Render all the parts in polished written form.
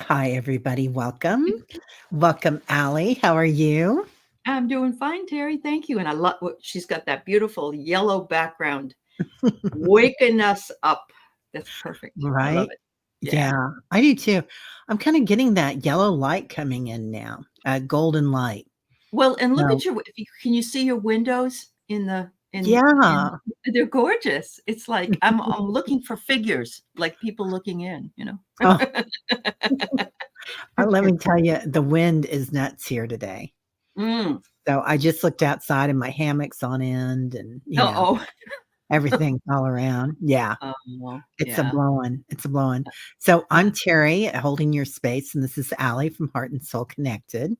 Hi, everybody. Welcome. Welcome, Aley. How are you? I'm doing fine, Teri. Thank you. And I love what she's got that beautiful yellow background waking us up. That's perfect. I love Right? it. Yeah. Yeah, I do too. I'm kind of getting that yellow light coming in now, golden light. Well, and look So, at can you see your windows in yeah. they're gorgeous. It's like I'm looking for figures, like people looking in, Oh, let me tell you, the wind is nuts here today. Mm. So I just looked outside and my hammock's on end and, Uh-oh. everything's all around. Yeah. Oh, It's a yeah. blowing. It's a blowing. So I'm Teri, holding your space, and this is Aley from Heart and Soul Connected.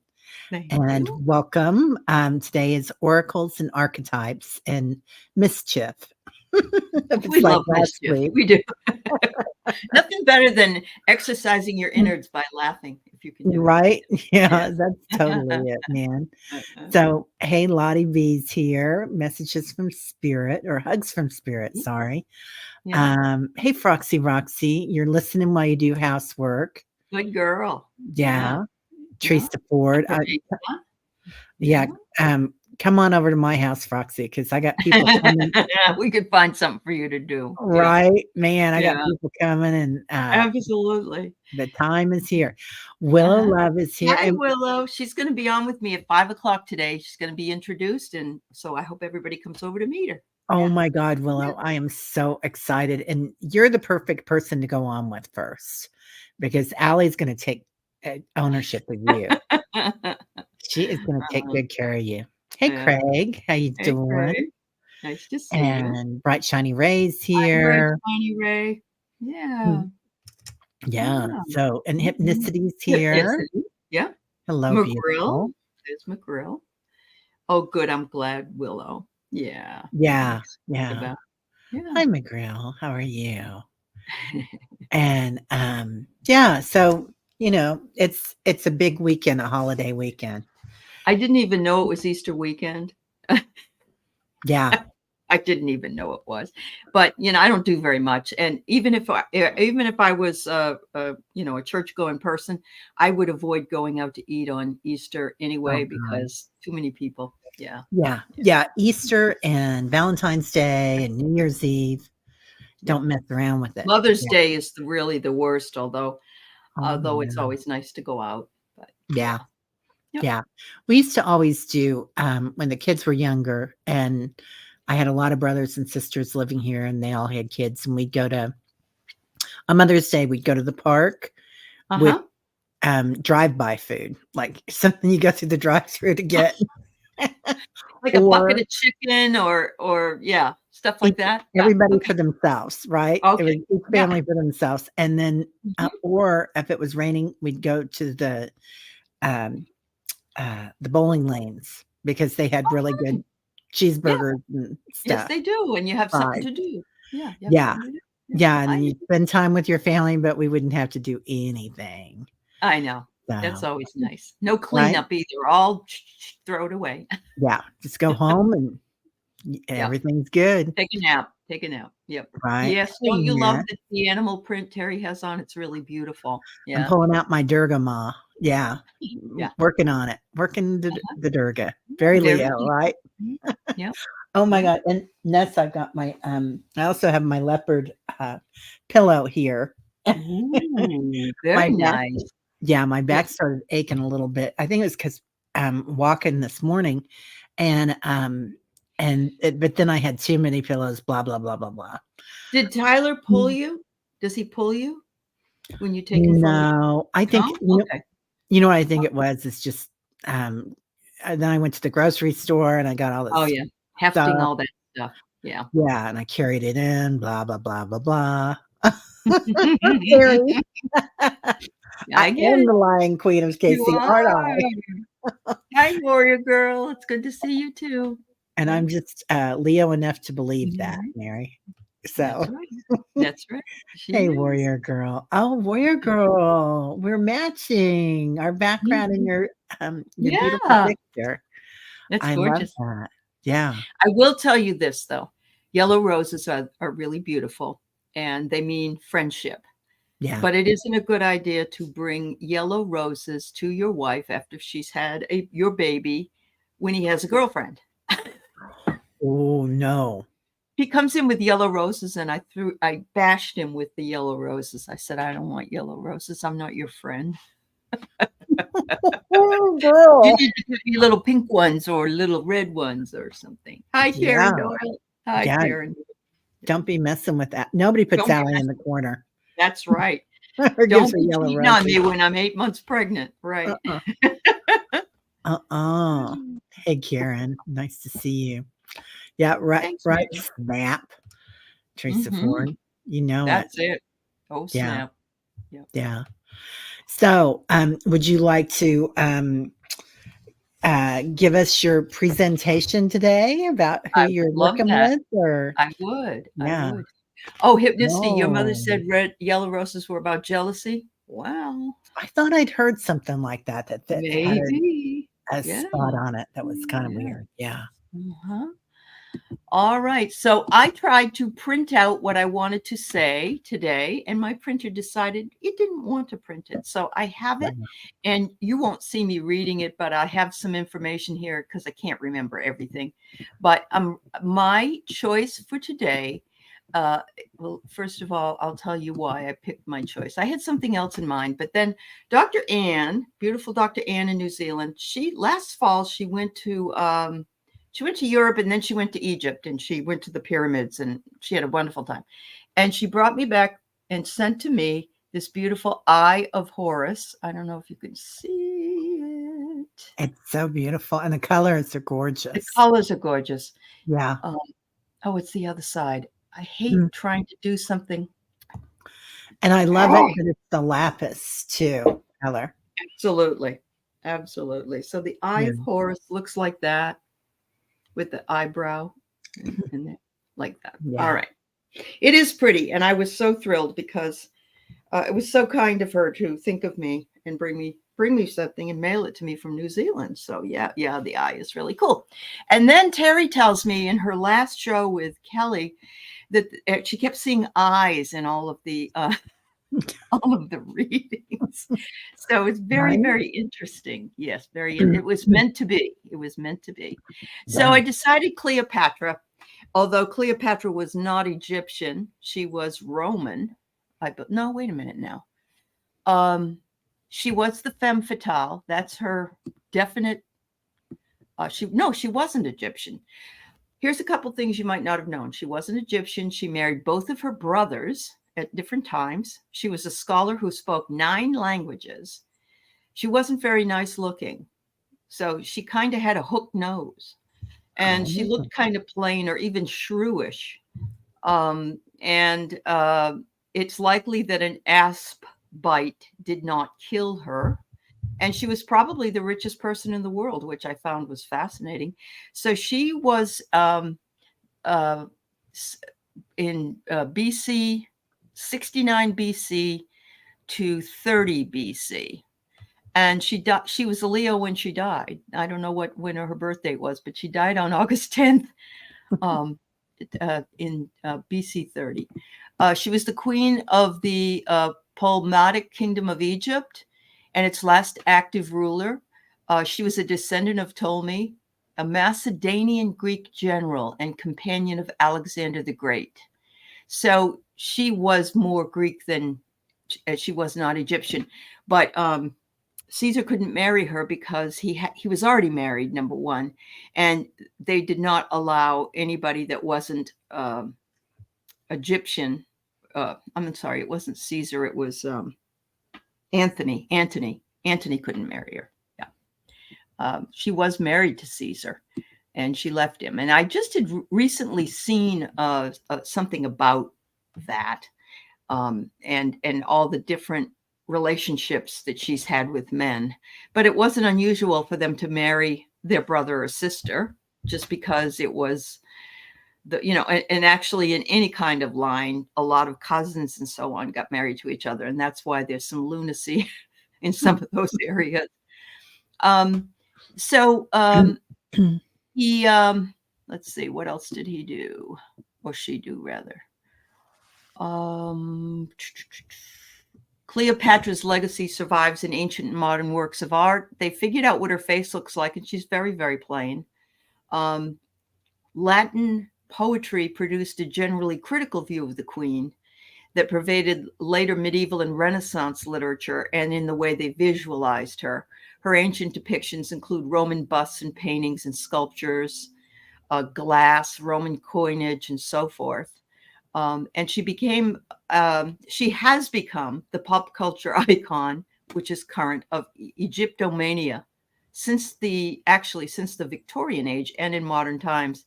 Thank And you. welcome. Today is Oracles and Archetypes and Mischief. We It's like love last mischief. week, We do. Nothing better than exercising your innards by laughing, if you can do it. right? Yeah, Yes. that's totally it, man. Uh-uh. So, hey, Lottie B's here. Messages from Spirit or hugs from Spirit. Yeah. Sorry. Yeah. Hey, Froxy Roxy, you're listening while you do housework. Good girl. Yeah. Yeah, Yeah. Teresa Ford. Huh? Yeah, Yeah. come on over to my house, Froxy, because I got people coming. Yeah, we could find something for you to do. Yeah. Right, man, I got Yeah. people coming and, Absolutely. the time is here. Willow Uh-huh. Love is here, Hi, and Willow. She's going to be on with me at 5 o'clock today. She's going to be introduced. And so I hope everybody comes over to meet her. oh Yeah. my god, Yeah. Willow, I am so excited, and you're the perfect person to go on with first, because Allie's gonna take, ownership of you. She is gonna take good care of you. Hey, Yeah. Craig, how you Hey, doing? Craig. Nice to see you. And Bright Shiny Ray's Hi, Bright here. Shiny Ray. Yeah. Mm, yeah, Yeah. so and Mhm. Hypnicity's Yes, here. it is. Yeah. Hello, McGrill. beautiful. There's McGrill. Oh, good. I'm glad, Willow. Yeah. I'm Yeah, excited yeah. about yeah. Hi, McGrill. How are you? And, yeah, so, it's a big weekend, a holiday weekend. I didn't even know it was Easter weekend. Yeah. I didn't even know it was, but I don't do very much. And even if I was a church going person, I would avoid going out to eat on Easter Oh, anyway god. because too many people. Yeah. Yeah, Yeah. yeah, Easter and Valentine's Day and New Year's Eve, Yeah. don't mess around with it. Mother's Yeah. Day is really the worst, Oh, although it's yeah. always nice to go out. But Yeah, yeah. Yep. yeah. We used to always do, when the kids were younger, and I had a lot of brothers and sisters living here, and they all had kids, and we'd go to on Mother's Day, we'd go to the park with Uh-huh. drive-by food, like something you go through the drive-through to get, Like a bucket or of chicken or yeah, stuff each like that. Yeah. everybody Okay. for themselves, right? It was Okay. each Yeah. family for themselves, and then, Mhm. or if it was raining, we'd go to um, the bowling lanes because they had really good Yeah. cheeseburgers and Yes, stuff, they do, and you have something fries. to do. Yeah, you have Yeah, something to do. Yeah, yeah, and I then know. you'd spend time with your family, but we wouldn't have to do anything. I know. That's So, always nice. No right? cleanup either, all throw it away. Yeah, just go home and Yep. everything's good, Take a nap, take a nap. Yep. right? Yes, Hey, don't you love Matt. the animal print Terry has on? It's really beautiful. I'm Yeah. pulling out my Durga Ma. Yeah, Yeah. working on it, working Uh-huh. the Durga. Very Very Leo, beautiful. right? Mhm. Yep. Oh my Yep. god, and Ness, I've got my, I also have my leopard, pillow here. Ooh, My very back nice. Yeah, my Yeah. back started aching a little bit. I think it was 'cause, walking this morning and, but then I had too many pillows, blah, blah, blah, blah, blah. Did Tyler pull Mm. you? Does he pull you when you're taking photos? No, I think, No? Okay. you know what I think it was? It's just, um, then I went to the grocery store and I got all Oh, this yeah. Hefting stuff. all that stuff. Yeah. Yeah, and I carried it in, blah, blah, blah, blah, blah. Very. I I get am it. the Lion Queen of You KC, aren't are. I? Hi, warrior girl. It's good to see you too. And Yeah. I'm just, Leo enough to believe that, Mhm. Mary. That's So, right. That's right. She hey, is. warrior girl. Oh, warrior girl. We're matching our background in Mhm. your beautiful Yeah. picture. That's I love gorgeous. that. Yeah. I will tell you this though. Yellow roses are really beautiful and they mean friendship. Yeah. But it isn't a good idea to bring yellow roses to your wife after she's had your baby when he has a girlfriend. Oh, no. He comes in with yellow roses, and I bashed him with the yellow roses. I said, I don't want yellow roses. I'm not your friend. Oh, You girl. need to give me little pink ones or little red ones or something. Hi, Yeah. Karen Doyle. Hi, Yeah. Karen. Don't be messing with that. Nobody puts Don't be Aley in messing. the corner That's right. or gives Don't her be yellow cheating on me roses. when I'm 8 months pregnant. Right. Uh-uh. Hey, Karen. Nice to see you. Yeah, right, Thanks, right. Mary. Snap, Teresa Mhm. Ford. You know it. That's it. Oh, Yeah, snap. Yep. yeah. So, would you like to give us your presentation today about who I would you're love working that. with? Or I would. I yeah. would. Oh, hypnicity. Your mother Oh, said yellow roses were about jealousy. Wow. I thought I'd heard something like that that had Maybe. a Yeah. spot on it that was kind of Yeah. weird. Yeah. Uh-huh. All right. So I tried to print out what I wanted to say today, and my printer decided it didn't want to print it. So I have it, and you won't see me reading it, but I have some information here because I can't remember everything. But my choice for today, well, first of all, I'll tell you why I picked my choice. I had something else in mind, but then Dr. Ann, beautiful Dr. Ann in New Zealand, last fall, she went to Europe, and then she went to Egypt, and she went to the pyramids, and she had a wonderful time. And she brought me back and sent to me this beautiful Eye of Horus. I don't know if you can see it. It's so beautiful, and the colors are The gorgeous. colors are gorgeous. Yeah. Oh, it's the other side. I hate trying to do something. And I love it that it's the lapis too color. Absolutely. Absolutely. So the Eye Yeah. of Horus looks like that with the eyebrow and like that. Yeah. All right. It is pretty. And I was so thrilled because it was so kind of her to think of me and bring me something and mail it to me from New Zealand. So yeah, the eye is really cool. And then Teri tells me in her last show with Kelly that she kept seeing eyes in all of the readings. So it's very, Right? very interesting. Yes, it was meant to be. It was meant to be. So Yeah. I decided Cleopatra, although Cleopatra was not Egyptian, she was Roman. No, wait a minute now. She was the femme fatale. That's her definite. She wasn't Egyptian. Here's a couple things you might not have known. She wasn't Egyptian. She married both of her brothers at different times. She was a scholar who spoke 9 languages. She wasn't very nice looking. So she kind of had a hook nose. And she looked kind of plain or even shrewish. It's likely that an asp bite did not kill her. And she was probably the richest person in the world, which I found was fascinating. So she was in BC, 69 BC to 30 BC. And she was a Leo when she died. I don't know when her birthday was, but she died on August 10th in BC 30. She was the queen of the Ptolemaic Kingdom of Egypt and its last active ruler. She was a descendant of Ptolemy, a Macedonian Greek general and companion of Alexander the Great. So she was more Greek than she was not Egyptian. But Caesar couldn't marry her because he was already married, number one, and they did not allow anybody that wasn't Egyptian. I'm sorry, it wasn't Caesar. It was Anthony. Anthony couldn't marry her. Yeah, she was married to Caesar, and she left him. And I just had recently seen something about that, and all the different relationships that she's had with men. But it wasn't unusual for them to marry their brother or sister just because it was and actually in any kind of line, a lot of cousins and so on got married to each other. And that's why there's some lunacy in some of those areas. He, let's see, what else did he do? Or she do, rather. Cleopatra's legacy survives in ancient and modern works of art. They figured out what her face looks like, and she's very, very plain. Latin poetry produced a generally critical view of the queen that pervaded later medieval and Renaissance literature and in the way they visualized her. Her ancient depictions include Roman busts and paintings and sculptures, glass, Roman coinage, and so forth. And she has become the pop culture icon, which is current, of Egyptomania since the Victorian age and in modern times.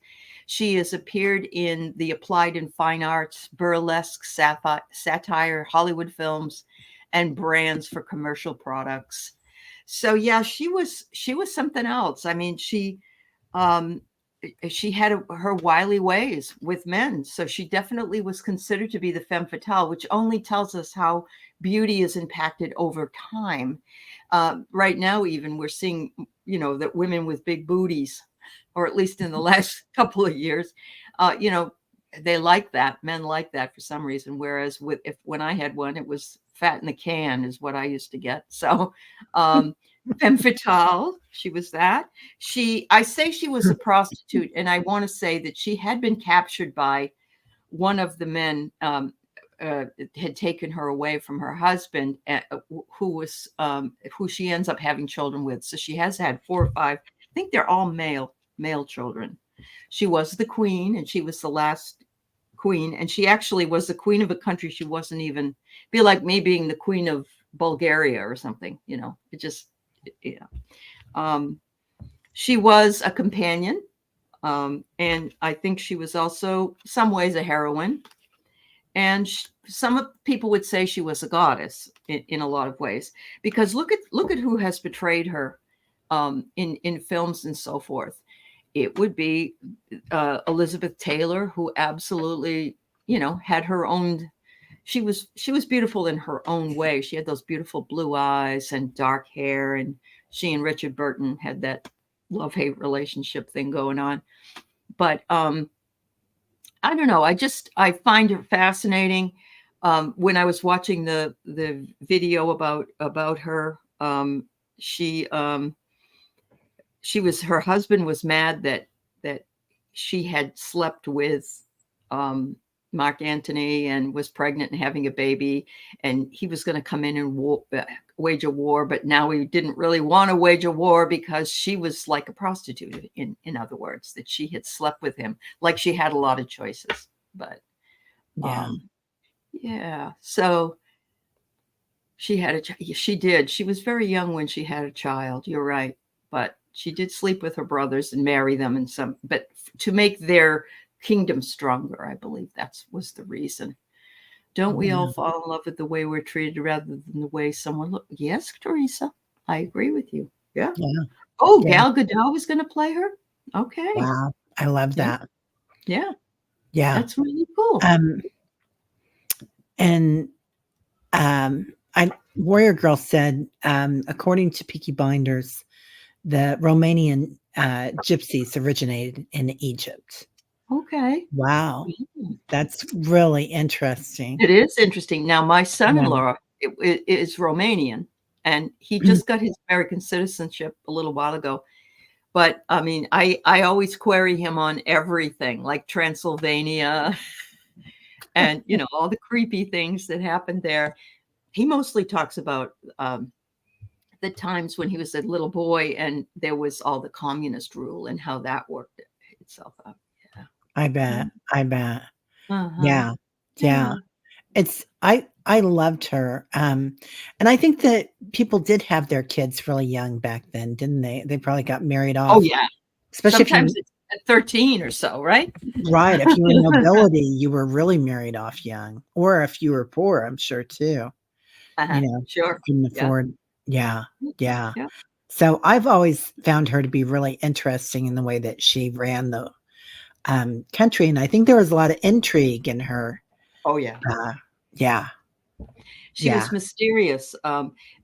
She has appeared in the applied and fine arts, burlesque, satire, Hollywood films, and brands for commercial products. So yeah, she was something else. I mean, she had her wily ways with men. So she definitely was considered to be the femme fatale, which only tells us how beauty is impacted over time. Right now, even we're seeing, that women with big booties, or at least in the last couple of years, they like that. Men like that for some reason. Whereas when I had one, it was fat in the can is what I used to get. So, femme fatale, she was that. I say she was a prostitute, and I want to say that she had been captured by one of the men, had taken her away from her husband, who she ends up having children with. So she has had 4 or 5. I think they're all male children. She was the queen, and she was the last queen, and she actually was the queen of a country she wasn't even. Be like me being the queen of Bulgaria or something. It just, she was a companion, and I think she was also some ways a heroine. And some people would say she was a goddess in a lot of ways, because look at who has portrayed her in films and so forth. It would be Elizabeth Taylor, who absolutely, had her own. She was beautiful in her own way. She had those beautiful blue eyes and dark hair, and she and Richard Burton had that love-hate relationship thing going on. But I don't know. I find her fascinating. When I was watching the video about her, her husband was mad that she had slept with Mark Antony and was pregnant and having a baby, and he was going to come in and wage a war, but now he didn't really want to wage a war because she was like a prostitute, in other words, that she had slept with him, like she had a lot of choices. But yeah, so she did. She was very young when she had a child. You're right. But she did sleep with her brothers and marry them but to make their kingdom stronger, I believe that was the reason. Don't we all fall in love with the way we're treated rather than the way someone looks? Yes, Teresa, I agree with you. Yeah. Oh, Gal Gadot is going to play her? Okay. Wow. I love that. Yeah. Yeah. That's really cool. And Warrior Girl said, according to Peaky Blinders, the Romanian gypsies originated in Egypt. Okay. Wow. That's really interesting. It is interesting. Now, my son-in-law is Romanian, and he just got his American citizenship a little while ago. But I mean, I always query him on everything, like Transylvania and, all the creepy things that happened there. He mostly talks about the times when he was a little boy and there was all the communist rule and how that worked itself out. Yeah. I bet. Uh-huh. Yeah. I loved her. And I think that people did have their kids really young back then, didn't they? They probably got married off. Oh yeah. Especially sometimes it's at 13 or so, right? Right. If you were nobility, you were really married off young. Or if you were poor, I'm sure too. Sure. Couldn't afford. Yeah. Yeah. So I've always found her to be really interesting in the way that she ran the country. And I think there was a lot of intrigue in her. Oh yeah. Yeah. She was mysterious.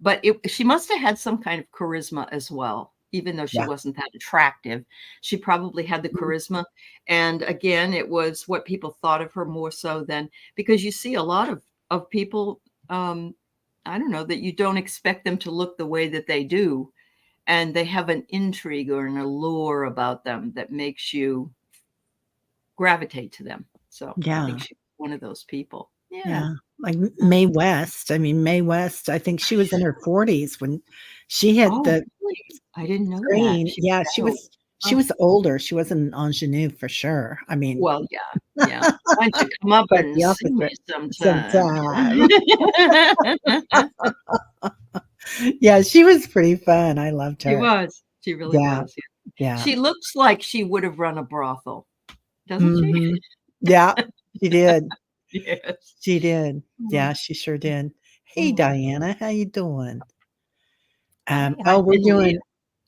But she must have had some kind of charisma as well. Even though she wasn't that attractive, she probably had the charisma. And again, it was what people thought of her more so than, because you see a lot of people I don't know, that you don't expect them to look the way that they do. And they have an intrigue or an allure about them that makes you gravitate to them. So I Yeah. think she's one of those people. Yeah. Yeah. Like Mae West. I mean, Mae West, I think she was in her 40s when she hit Oh, the really? I didn't know that. screen. She Yeah, was that old. she Oh, was older. She wasn't an ingenue for sure. I mean, well, yeah, yeah. Why don't you come up quite and the see me opposite sometime? sometime. Yeah, she was pretty fun. I loved She her. was. She really Yeah, was. Yeah. yeah. She looks like she would have run a brothel, doesn't she? Mhm. Yeah, she did. Yes. She did. Mm, Yeah, she sure did. Hey, mm. Diana, how you doing? Hi, Oh, hi, we're and Leah. doing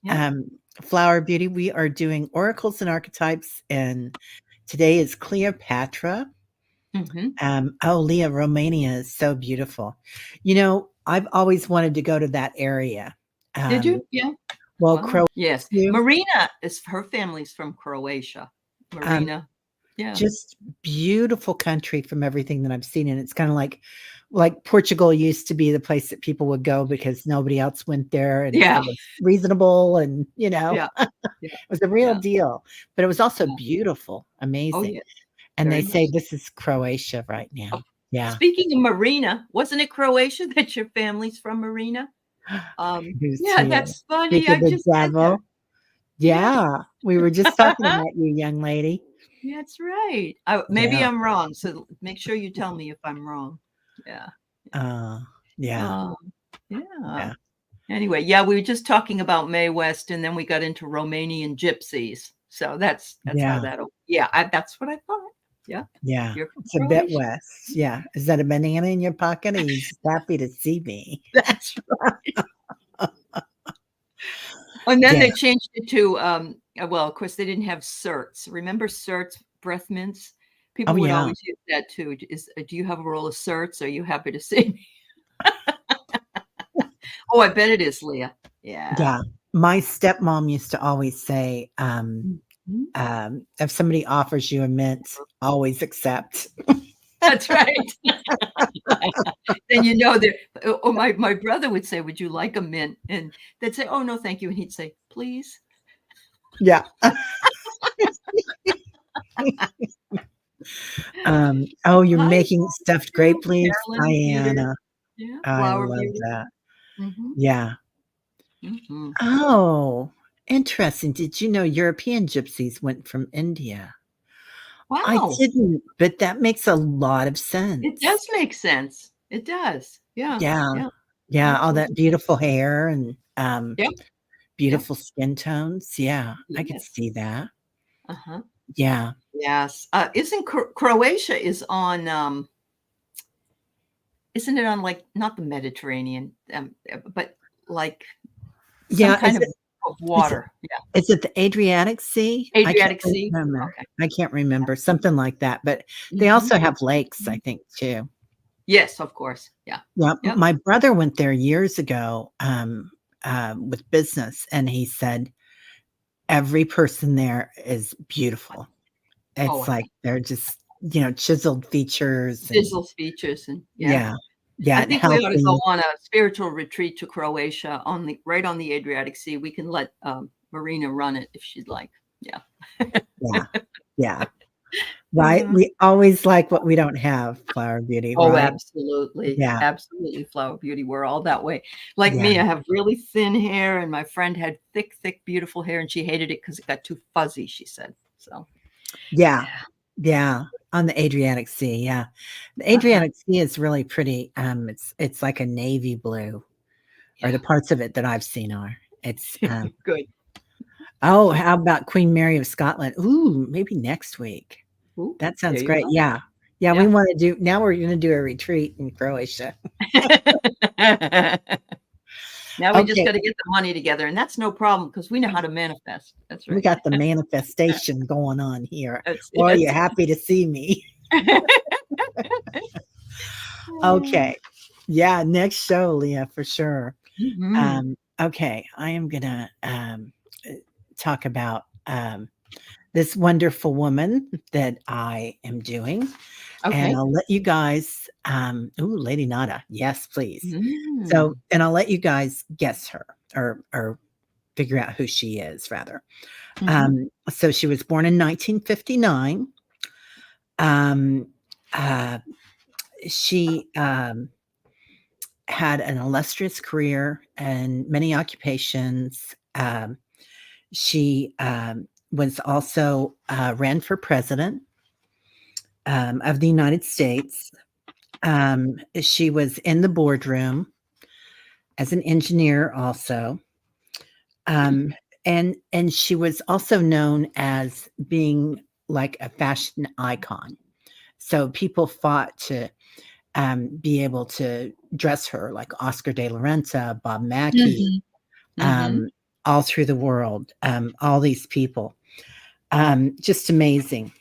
Yeah. Flower Beauty. We are doing oracles and archetypes, and today is Cleopatra. Mhm. Oh, Leah, Romania is so beautiful. You know, I've always wanted to go to that area. Did Um, you? Yeah. well, Wow. Croatia Yes. too. Marina is her family's from Croatia. Um, Marina. Yeah. just beautiful country from everything that I've seen, and it's kind of like Portugal used to be the place that people would go because nobody else went there, and Yeah. it was reasonable, and Yeah. it Yeah. was a real Yeah. deal. But it was also Yeah. beautiful, Oh, amazing. yes. And they Very say much. this is Croatia right Oh, now. Yeah. speaking of Marina, wasn't it Croatia that your family's from Marina? Who's Yeah, here? that's funny. Speak of I the just said that. devil. Yeah. Yeah, we were just talking about you, young lady. That's right. Maybe Yeah. I'm wrong. So make sure you tell me if I'm wrong. Yeah. Uh, yeah, Um, yeah. yeah, Anyway, yeah, we were just talking about Mae West, and then we got into Romanian gypsies. So that's how yeah, that. Yeah, that's what I thought. Yeah, yeah. you're from It's a bit Croatia. west. Yeah. Is that a banana in your pocket? Or are you just happy to see me? That's right. And then Yeah. they changed it to, well, of course, they didn't have certs. Remember certs, breath mints? Oh, People would yeah. always use that too. Do you have a roll of certs? Are you happy to see me? Oh, I bet it is, Leah. Yeah. Yeah. My stepmom used to always say, Mhm. if somebody offers you a mint, always accept. That's right. Then you know that. Or my brother would say, "Would you like a mint?" And they'd say, "Oh no, thank you." And he'd say, "Please." Yeah. Oh, you're Hi, making stuffed grape leaves, Carolyn Peter. Diana. Yeah, I Flower love Beauty. that. Mhm, Yeah. mhm. Oh, interesting. Did you know European gypsies went from India? I Wow, didn't, but that makes a lot of it sense. does make sense. It does. Yeah, Yeah. yeah, Yeah, all that absolutely. beautiful hair and, Yep, yep. beautiful skin tones. Yeah, I could Yes. see that. Uh-huh. Yeah. Yes. Isn't Croatia is on, isn't it on, like, not the Mediterranean, but, like, some Yeah, kind of is it water. Yeah. is it the Adriatic Sea? I can't Adriatic Sea? remember. Okay. I can't remember, something like that, but they Mhm. also have lakes, I Mhm. think, too. Yes, of course. Yeah. Yeah, Yep. my brother went there years ago, with business, and he said every person there is beautiful. Oh, It's wow. like they're just, chiseled features and Sizzle speeches and yeah. yeah, I yeah, and think we ought to go healthy. on a spiritual retreat to Croatia on the right on the Adriatic Sea. We can let, Marina run it if she'd like. Yeah. Yeah, yeah, right? Uh, We always like what we don't have, Flower Beauty, oh, right? absolutely. Yeah, Absolutely, Flower Beauty. We're all that way. Like yeah, me, I have really thin hair, and my friend had thick, thick, beautiful hair, and she hated it because it got too fuzzy, she said. So, yeah, yeah. yeah, on the Adriatic Sea, yeah. The Uh-huh. Adriatic Sea is really pretty, it's like a navy blue, or Yeah. the parts of it that I've seen are. It's, Good. oh, how about Queen Mary of Scotland? Ooh, maybe next week. Ooh, That there sounds you great. go. Yeah. Yeah, we Yeah. wanna do now we're gonna do a retreat in Croatia. Now we just Okay, gotta get the money together, and that's no problem because we know how to manifest. That's we right. got the manifestation going on here. That's Or are you it. happy to see me? Okay. Yeah, next show, Leah, for sure. Mhm. Okay, I am gonna, talk about, this wonderful woman that I am doing, and Okay. I'll let you guys, ooh, Lady Nada, yes, please. So, Mm. and I'll let you guys guess her or figure out who she is rather. Mhm. So she was born in 1959. Um, uh, she had an illustrious career and many occupations. She was also ran for president of the United States. She was in the boardroom as an engineer, also, Hmm. and she was also known as being like a fashion icon. So people fought to be able to dress her like Oscar de la Renta, Bob Mackie, Mhm. Mhm. um, all through the world, all these people. Just amazing.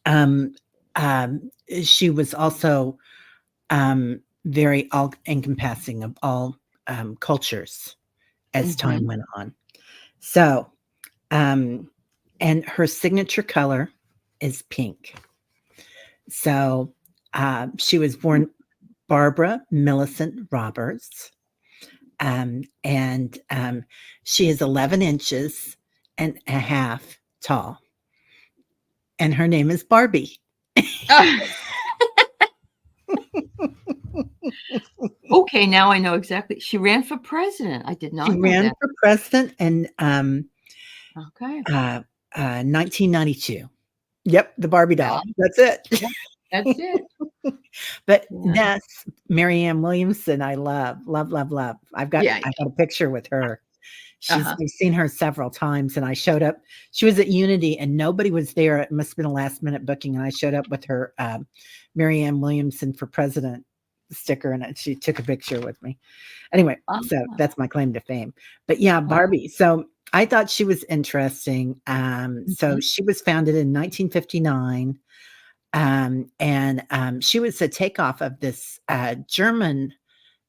Um, she was also very all encompassing of all cultures as time Mhm. went on. So, um, and her signature color is pink. So, she was born Barbara Millicent Roberts, and she is 11 inches and a half tall, and her name is Barbie. Okay, now I know exactly. She ran for president. I did She not know ran that. for president in Okay. uh, 1992. Yep, the Barbie Yeah. doll. That's it. Yeah. That's it. But Yeah. that's Marianne Williamson. I love, love, love, love. Yeah. I got a picture with her. Uh-huh. I've seen her several times, and I showed up. She was at Unity, and nobody was there. It must have been a last minute booking, and I showed up with her Marianne Williamson for president sticker, and she took a picture with me. Anyway, so Ah, that's my claim to fame. But yeah, wow. Barbie. So I thought she was interesting. So Mhm. she was founded in 1959. And she was a takeoff of this German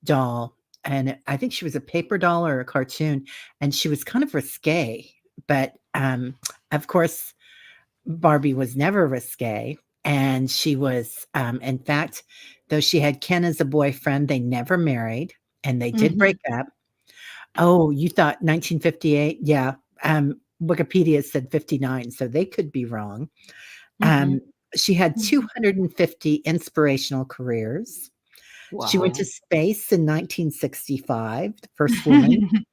doll. And I think she was a paper doll or a cartoon. And she was kind of risque. But of course, Barbie was never risque. And she was, in fact, though she had Ken as a boyfriend, they never married and they did break Mhm. up. Oh, you thought 1958? Yeah. Wikipedia said 59, so they could be wrong. Um, Mhm. she had Mhm. 250 inspirational careers. She went to Wow. space in 1965, the first woman.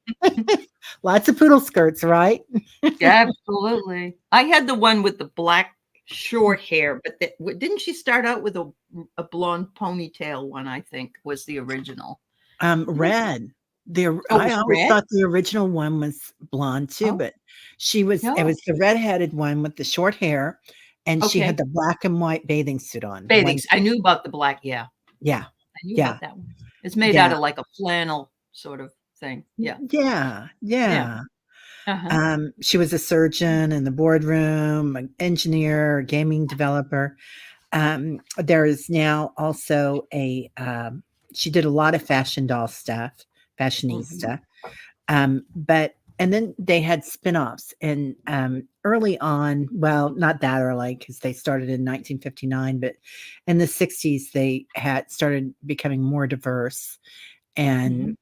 Lots of poodle skirts, right? Absolutely. I had the one with the black short hair, but didn't she start out with a blonde ponytail one, I think, was the original. What? Red. Oh, it I was always red? thought the original one was blonde too, Oh, but she was it no. was the redheaded one with the short hair, and she had Okay. the black and white bathing suit on. Bathing One suit. I knew about the black, yeah. yeah, I knew yeah, about that one. It's made out yeah, of like a flannel sort of thing. Yeah. yeah, Yeah. yeah. Uh-huh. She was a surgeon in the boardroom, an engineer, a gaming developer. There is now also she did a lot of fashion doll stuff, Mhm. fashionista. But and then they had spin-offs and early on, well, not that early because they started in 1959, but in the 60s they had started becoming more diverse. Mhm.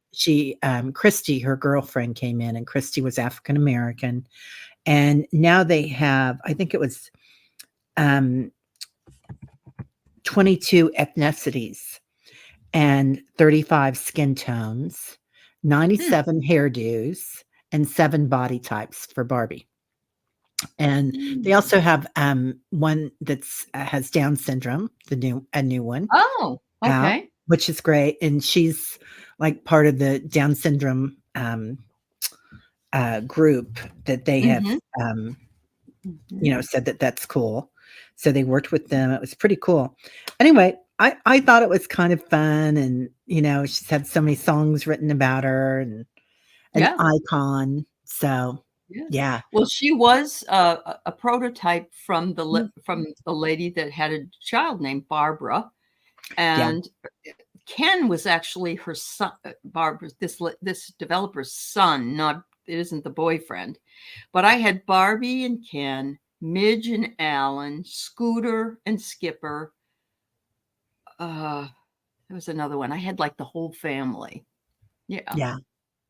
And Christy, her girlfriend, came in, and Christy was African American. And now they have, I think it was um, 22 ethnicities and 35 skin tones, Hmm. 97 hairdos, and 7 body types for Barbie. And they Mm. also have one that's has Down syndrome, a new one Oh, out, okay. which is great. And she's like part of the Down syndrome group that they have, Mhm. um, Mhm. said that that's cool. So they worked with them. It was pretty cool. Anyway, I thought it was kind of fun, and she's had so many songs written about her and an Yeah. icon. So Yeah. yeah, Well, she was a prototype from Mm, from the lady that had a child named Barbara, yeah, and Ken was actually her son. Barbara's this developer's son, not isn't the boyfriend. But I had Barbie and Ken, Midge and Alan, Scooter and Skipper. There was another one. I had like the whole family. Yeah. Yeah.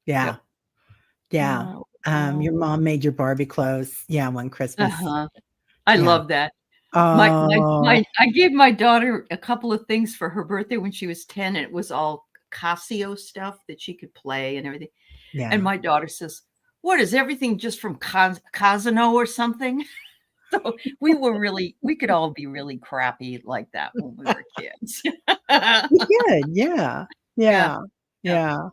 Yeah. Yep. Yeah. Your mom made your Barbie clothes. Yeah, one Christmas. I Yeah. love that. Oh. I gave my daughter a couple of things for her birthday when she was 10, and it was all Casio stuff that she could play and everything. Yeah. And my daughter says, "What is everything just from Casino or something?" So we could all be really crappy like that when we were kids. You did. Yeah. Yeah. Yeah.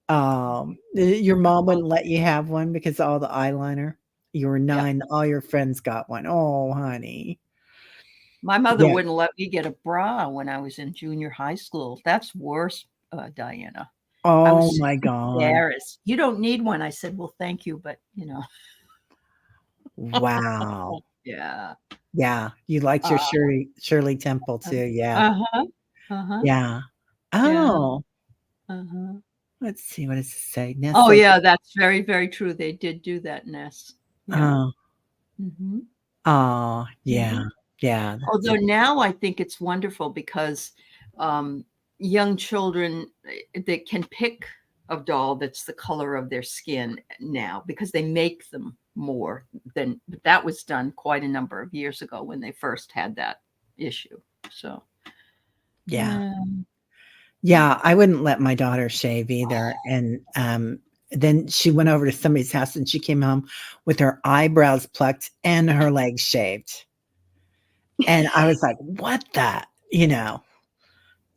Yeah. Your mom wouldn't let you have one because of all the eyeliner. You were 9, all your friends got one. Oh, honey. My mother Yeah. wouldn't let me get a bra when I was in junior high school. That's worse, Diana. I Oh was my God. embarrassed. "You don't need one." I said, "Well, thank you, but, Wow. Yeah. Yeah. You liked your Shirley Temple too. Yeah. Uh-huh. Uh-huh. Yeah. Yeah. Oh, Uh-huh. let's see. What does it say? Nest Oh, of yeah, that's very, very true. They did do that, Ness. Yeah. Oh. Mhm. Oh, yeah. Mhm. Yeah. Although now I think it's wonderful because, young children, they can pick a doll that's the color of their skin now because they make them more than but that was done quite a number of years ago when they first had that issue. So, Yeah. yeah. Yeah, I wouldn't let my daughter shave either, and, then she went over to somebody's house, and she came home with her eyebrows plucked and her legs shaved. And I was like, "What the" you know?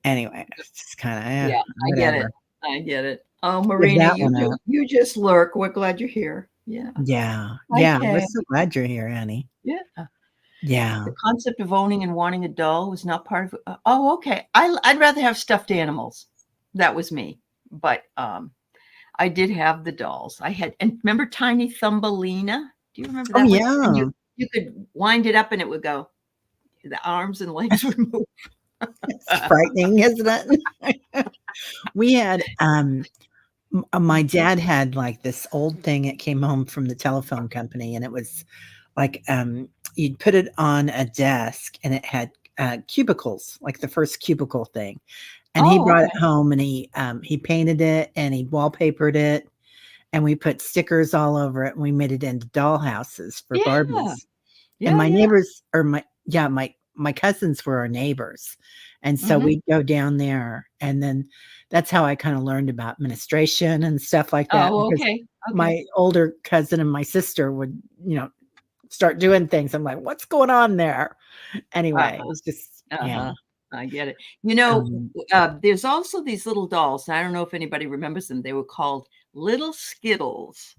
Anyway, it's just kinda, Yeah, I get it. whatever. I get it. Oh, Give Marina, that one up. you just lurk. We're glad you're here. Yeah. Yeah. Hi, Yeah, we're Kay. so glad you're here, Annie. Yeah. Yeah. The concept of owning and wanting a doll was not part of oh, okay. I'd rather have stuffed animals. That was me. But, I did have the dolls. I had and remember Tiny Thumbelina? Do you remember Oh, that one? And yeah. you could wind it up and it would go. The arms and legs would move. It's frightening, isn't it? We had, my dad had, like, this old thing that came home from the telephone company, and it was like, you'd put it on a desk, and it had, cubicles, like the first cubicle thing, and he Oh, brought okay. it home, and he painted it, and he wallpapered it, and we put stickers all over it, and we made it into doll houses for Yeah. Barbies. And Yeah, my yeah. neighbors or my cousins were our neighbors, and so Mhm. we'd go down there, and then that's how I kinda learned about administration and stuff like that Oh, because okay. Okay. my older cousin and my sister would, start doing things. I'm like, "What's going on there?" Anyway, it Uh-huh. was just yeah. Uh-huh. I get it. Um, There's also these little dolls. I don't know if anybody remembers them. They were called Little Skittles,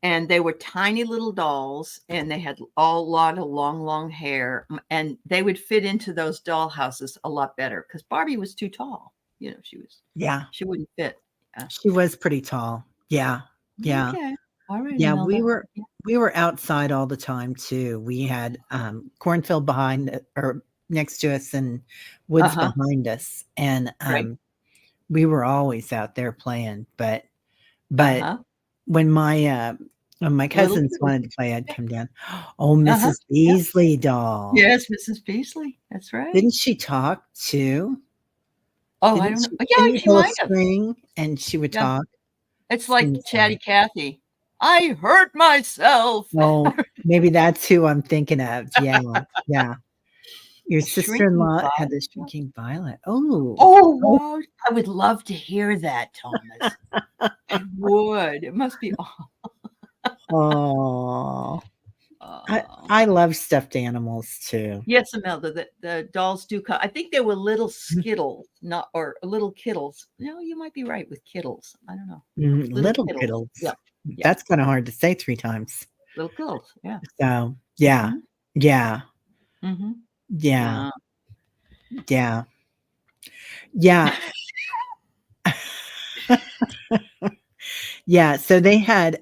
and they were tiny little dolls, and they had a lot of long, long hair, and they would fit into those doll houses a lot better because Barbie was too tall. yeah, She wouldn't fit. Yeah. she was pretty tall. Yeah, yeah. Okay. All right, Yeah, Imelda. Yeah. we were outside all the time too. We had, cornfield behind or next to us and woods Uh-huh. behind us, and, Right. we were always out there playing, but Uh-huh. when when my Little cousins Skittles. wanted to play, I'd Yeah. come down. Oh, Uh-huh. Mrs. Yeah. Beasley doll. Yes, Mrs. Beasley. That's right. Didn't she talk too? Oh, I don't know. Didn't Yeah, you she pull a might have. string and she would Yeah. talk? It's like Seems Chatty like. Cathy. "I hurt myself." Oh, maybe that's who I'm thinking of. Yeah, yeah. Your A shrinking sister-in-law had the violet. shrinking violet. Oh. Oh, Oh. wow. I would love to hear that, Thomas. I would. It must be Aw. oh. I love stuffed animals too. Yes, Imelda, the dolls do come. I think they were little Skittles, not or little Kittles. No, you might be right with Kittles. I don't know. Little Little Kittles. Kittles. Yeah. Yeah. That's kinda hard to say 3 times. Little Kittles. Yeah. So, yeah. Mhm. Yeah. Mhm. Yeah. Yeah. Yeah. Yeah. Yeah, so they had,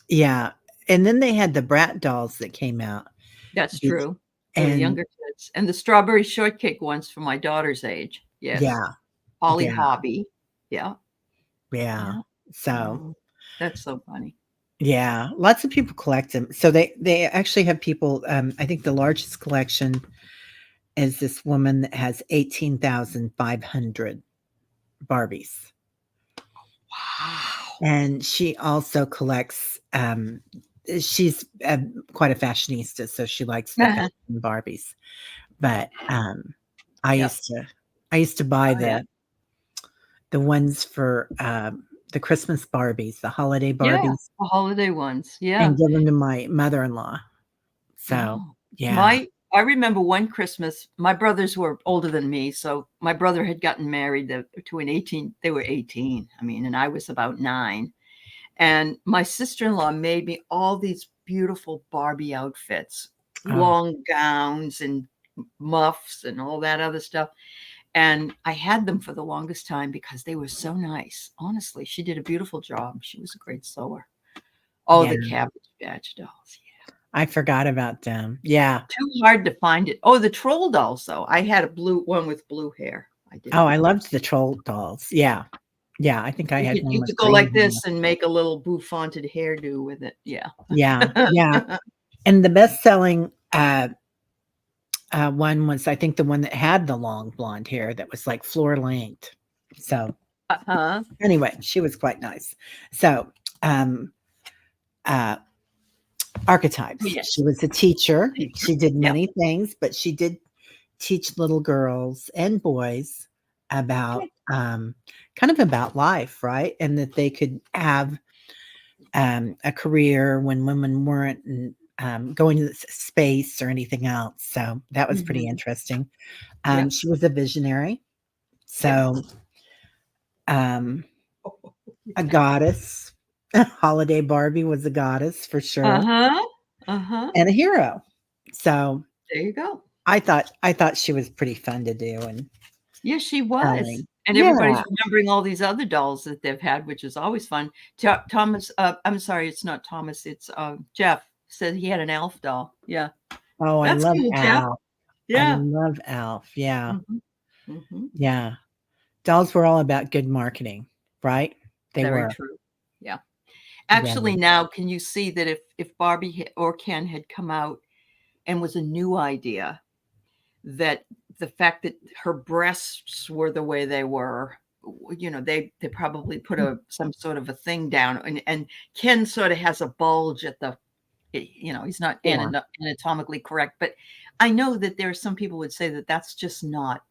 yeah, and then they had the Brat dolls that came out. That's Did true for the and younger kids, and the strawberry shortcake ones for my daughter's age. Yes. yeah, Holly yeah, Hobby. Yeah. yeah. Yeah. So, Mm. That's so funny. Yeah, lots of people collect them. So they actually have people, I think the largest collection is this woman that has 18,500 Barbies. Wow. And she also collects, she's, quite a fashionista, so she likes the Uh-huh. fashion Barbies. But, I Yep. used to I used to buy Oh, yeah. the ones for, the Christmas Barbies, the holiday Yeah. Barbies, The holiday ones. Yeah. and give them to my mother-in-law. So, Oh. yeah. I remember one Christmas, my brothers were older than me, so my brother had gotten married to an 18, they were 18. I mean, and I was about 9. And my sister-in-law made me all these beautiful Barbie outfits, Oh, long gowns and muffs and all that other stuff. And I had them for the longest time because they were so nice. Honestly, she did a beautiful job. She was a great sewer. Oh, yeah. the Cabbage Patch dolls. I forgot about them. Yeah. Too hard to find it. Oh, the troll dolls, though. I had a blue one with blue hair. I did Oh, have I one. loved the troll dolls. Yeah. Yeah, I think I had one You with could go green like hair. this and make a little bouffanted hairdo with it. Yeah. Yeah, yeah. And the best-selling, one was, I think, the one that had the long blonde hair that was, like, floor length. So, Uh-huh. anyway, she was quite nice. So, um, uh, Archetypes. Yes. She was a teacher. Teacher. She did Yep. many things, but she did teach little girls and boys about, Good. kind of about life, right? And that they could have, a career when women weren't, going to space or anything else. So that was pretty Mhm. interesting. Yep. She was a visionary. Yep. So, um, a Yeah. goddess. Holiday Barbie was a goddess for sure, Uh-huh. Uh-huh. and a hero. So There you go. I thought she was pretty fun to do and Yes, she was. telling. And everybody's Yeah. remembering all these other dolls that they've had, which is always fun. Thomas, I'm sorry, it's not Thomas, it's Jeff said he had an elf doll. Yeah. Oh, I That's love cool, Jeff. Alf. I Yeah. love Alf. Yeah. Mhm. Mhm. Yeah. Dolls were all about good marketing, right? They Very were. true. Yeah. Yeah. Actually, now can you see that if Barbie or Ken had come out and was a new idea, that the fact that her breasts were the way they were, they probably put some sort of a thing down, and Ken sort of has a bulge at the, he's not Sure. anatomically correct, but I know that there are some people would say that that's not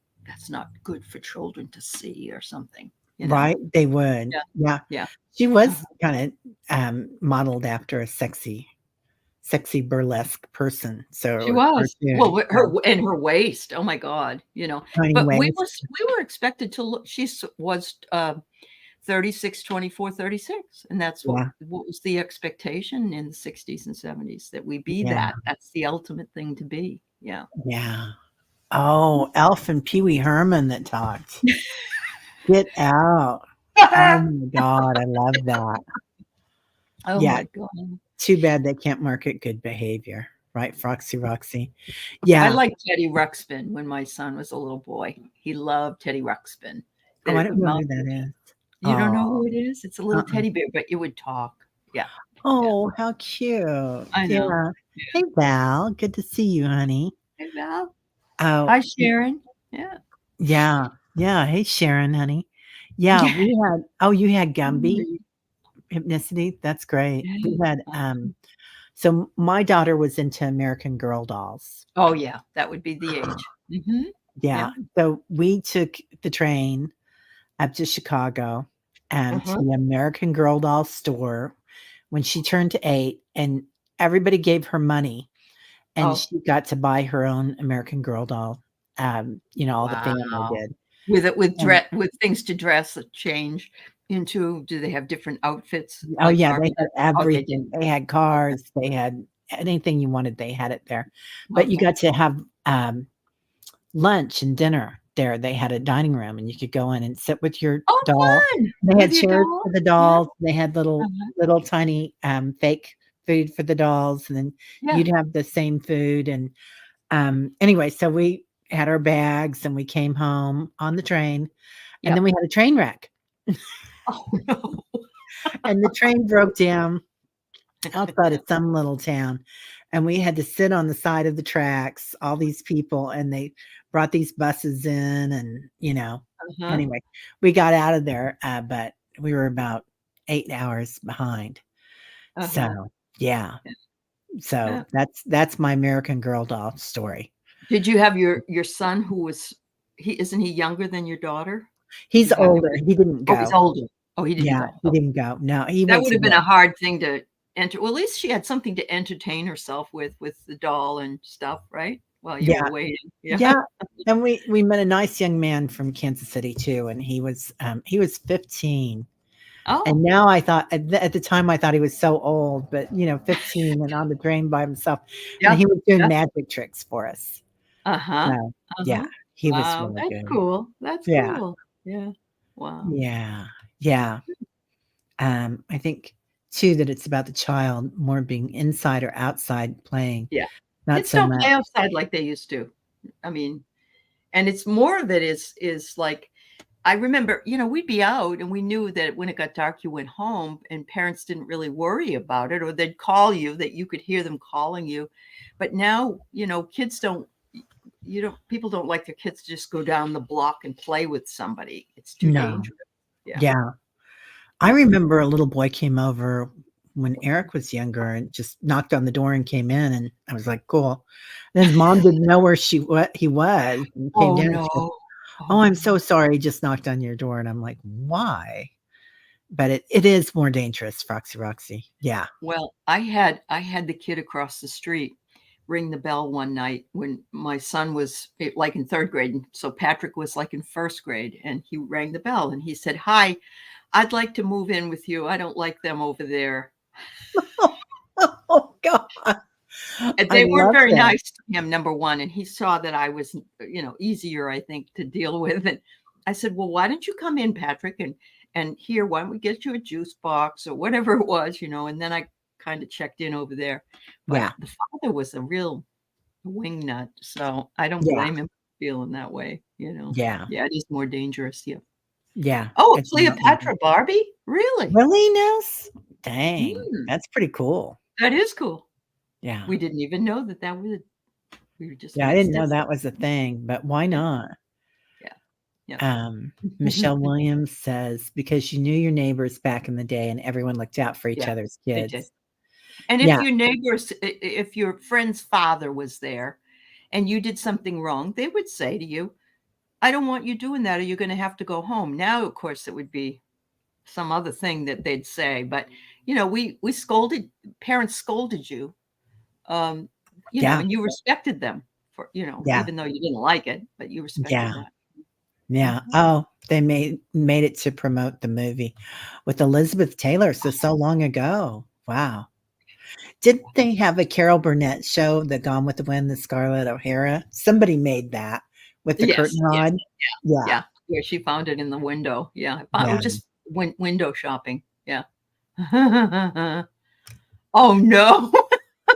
good for children to see or something, you know. Right? They would. Yeah. Yeah. Yeah. She Uh-huh. was kinda, modeled after a sexy burlesque person, so She or was. Well, cartoon, with her so and her waist, oh my god, tiny but waist. we were expected to look, was, 36, 24, 36, and that's Yeah, what was the expectation in the '60s and '70s, that we be yeah, that. That's the ultimate thing to be. Yeah. yeah. Oh, Elf and Pee Wee Herman that talked. Get out. Oh my god, I love that. Oh Yeah, my god. too bad they can't market good behavior, right, Foxy Roxy? I Yeah. liked Teddy Ruxpin when my son was a little boy. He loved Teddy Ruxpin. Oh, I The don't know mouth who that is. You don't know Oh, who it is? It's a little uh-uh. teddy bear, but it would talk. Yeah, yeah. Oh, how cute. I know. Yeah. Yeah. Hey, Val, good to see you, honey. Hey, Val. Oh, Hi, Sharon. Yeah. yeah. Yeah. Hey, Sharon, honey. Yeah, Yeah. we had you had Gumby Yeah. Hypnicity? That's great. We had, Uh, so my daughter was into American Girl dolls. oh, yeah, that would be the age. Mhm. Yeah. Yeah. So we took the train up to Chicago, to Uh-huh. the American Girl doll store when she turned to 8, and everybody gave her money, and Oh, she got to buy her own American Girl doll. All the family wow. did. With it And with things to dress that change into, do they have different outfits oh, like yeah, they Barbie had did? Oh, they did. everything. They had Okay. cars, they had anything you wanted, they had it there. But you Okay. got to have, lunch and dinner there. They had a dining room, and you could go in and sit with your Oh, doll. fun. They had With your chairs for doll? the Yeah. dolls. They had Uh-huh. little tiny, fake food for the dolls, and then Yeah. you'd have the same food, and, anyway, so we had our bags, and we came home on the train, and then Yep. we had a train wreck. Oh, no. And the train broke down outside of some little town, and we had to sit on the side of the tracks, all these people, and they brought these buses in and, Uh-huh. anyway, we got out of there, but we were about 8 hours behind. Uh-huh. So, yeah. So, Yeah. that's my American Girl doll story. Did you have your son who was isn't he younger than your daughter? Did He's you have him older, with he didn't Oh, he's go. older. Oh, he didn't Yeah, go. he Okay. didn't go. No, he That went would to have been a the hard thing to enter. Well, at least she had something to entertain herself with the doll and stuff, right? While you were Yeah. waiting. Yeah. Yeah, and we met a nice young man from Kansas City too, and he was 15, and Oh, now I thought at the time I thought he was so old, but 15 and on the train by himself, and yeah. he was doing Yeah. magic tricks for us. Uh-huh. So, yeah, Uh-huh. he was Wow, really that's good. cool. That's Yeah, cool. Yeah. Wow. yeah, yeah. I think too that it's about the child more being inside or outside playing, Yeah. not Kids so don't much. play outside like they used to. I mean, and it's more of it is like I remember, we'd be out and we knew that when it got dark, you went home and parents didn't really worry about it, or they'd call you that you could hear them calling you. But now, kids people don't like their kids to just go down the block and play with somebody. It's too No. dangerous. Yeah. Yeah. I Yeah. remember a little boy came over when Eric was younger and just knocked on the door and came in, and I was like, "Cool." And his mom didn't know what he was and came Oh down, no. she goes, "Oh, Oh I'm no. so sorry, he just knocked on your door." And I'm like, "Why?" But it is more dangerous, Foxy Roxy. Yeah. Well, I had the kid across the street ring the bell one night when my son was like in third grade. And so Patrick was like in first grade, and he rang the bell and he said, "Hi, I'd like to move in with you. I don't like them over there." Oh god. And I they weren't love very that. nice to him, number one. And he saw that I was, easier, I think, to deal with. And I said, "Well, why don't you come in, Patrick? And here, why don't we get you a juice box or whatever it was, And then I kind of checked in over there. But Yeah. the father was a real wingnut. So I don't Yeah. blame him for feeling that way. Yeah. Yeah, it is more dangerous. Yeah. Yeah. Oh, It's a lot more Cleopatra Barbie? Really? Willingness? Dang, Mm, that's pretty cool. that is cool. Yeah. We didn't even know that we were just Yeah, I didn't know misted. that was a thing, but why Yeah. not? Yeah. Yeah. Michelle Williams says, "Because you knew your neighbors back in the day and everyone looked out for each Yeah, other's they did. kids." And if Yeah, your neighbors if your friend's father was there and you did something wrong, they would say to you, "I don't want you doing that, or you're gonna have to go home." Now, of course, it would be some other thing that they'd say, but, we scolded parents scolded you, um, yeah, and you respected them for yeah, even though you didn't like it, but you respected yeah, that. yeah. Mhm. Oh, they made it to promote the movie with Elizabeth Taylor, so long ago. Wow. Didn't they have a Carol Burnett show, The Gone with the Wind, the Scarlett O'Hara? Somebody made that with the Yes, curtain yes, rod. Yeah, yeah, yeah, she found it in the window, yeah, it yeah. was just window shopping, yeah. Oh, no.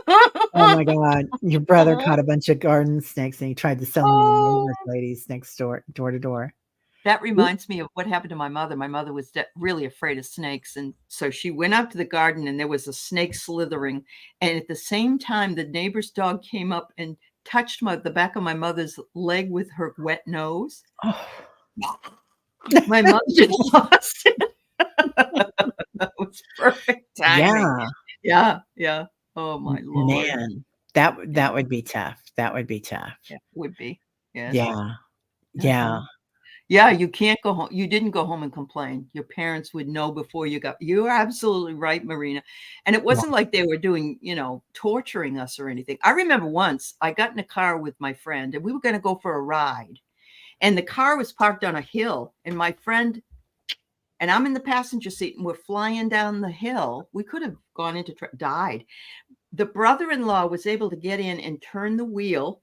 Oh my god, your brother caught a bunch of garden snakes, and he tried to sell them to the neighbors Oh, ladies next door to door. that Oop. reminds me of what happened to my mother. My mother was really afraid of snakes, and so she went out to the garden, and there was a snake slithering, and at the same time, the neighbor's dog came up and touched the back of my mother's leg with her wet nose. Oh. My mother just lost it. That was perfect timing. Yeah, Yeah, yeah. Oh my lord. man, Yeah, that would be tough. That would be tough. yeah, would be. Yes. Yeah, Uh-huh. yeah, Yeah, you can't go home. You didn't go home and complain. Your parents would know before you got. You're absolutely right, Marina. And it yeah. wasn't like they were doing, torturing us or anything. I remember once I got in a car with my friend and we were going to go for a ride. And the car was parked on a hill. And my friend and I'm in the passenger seat and we're flying down the hill. We could have gone into died. The brother-in-law was able to get in and turn the wheel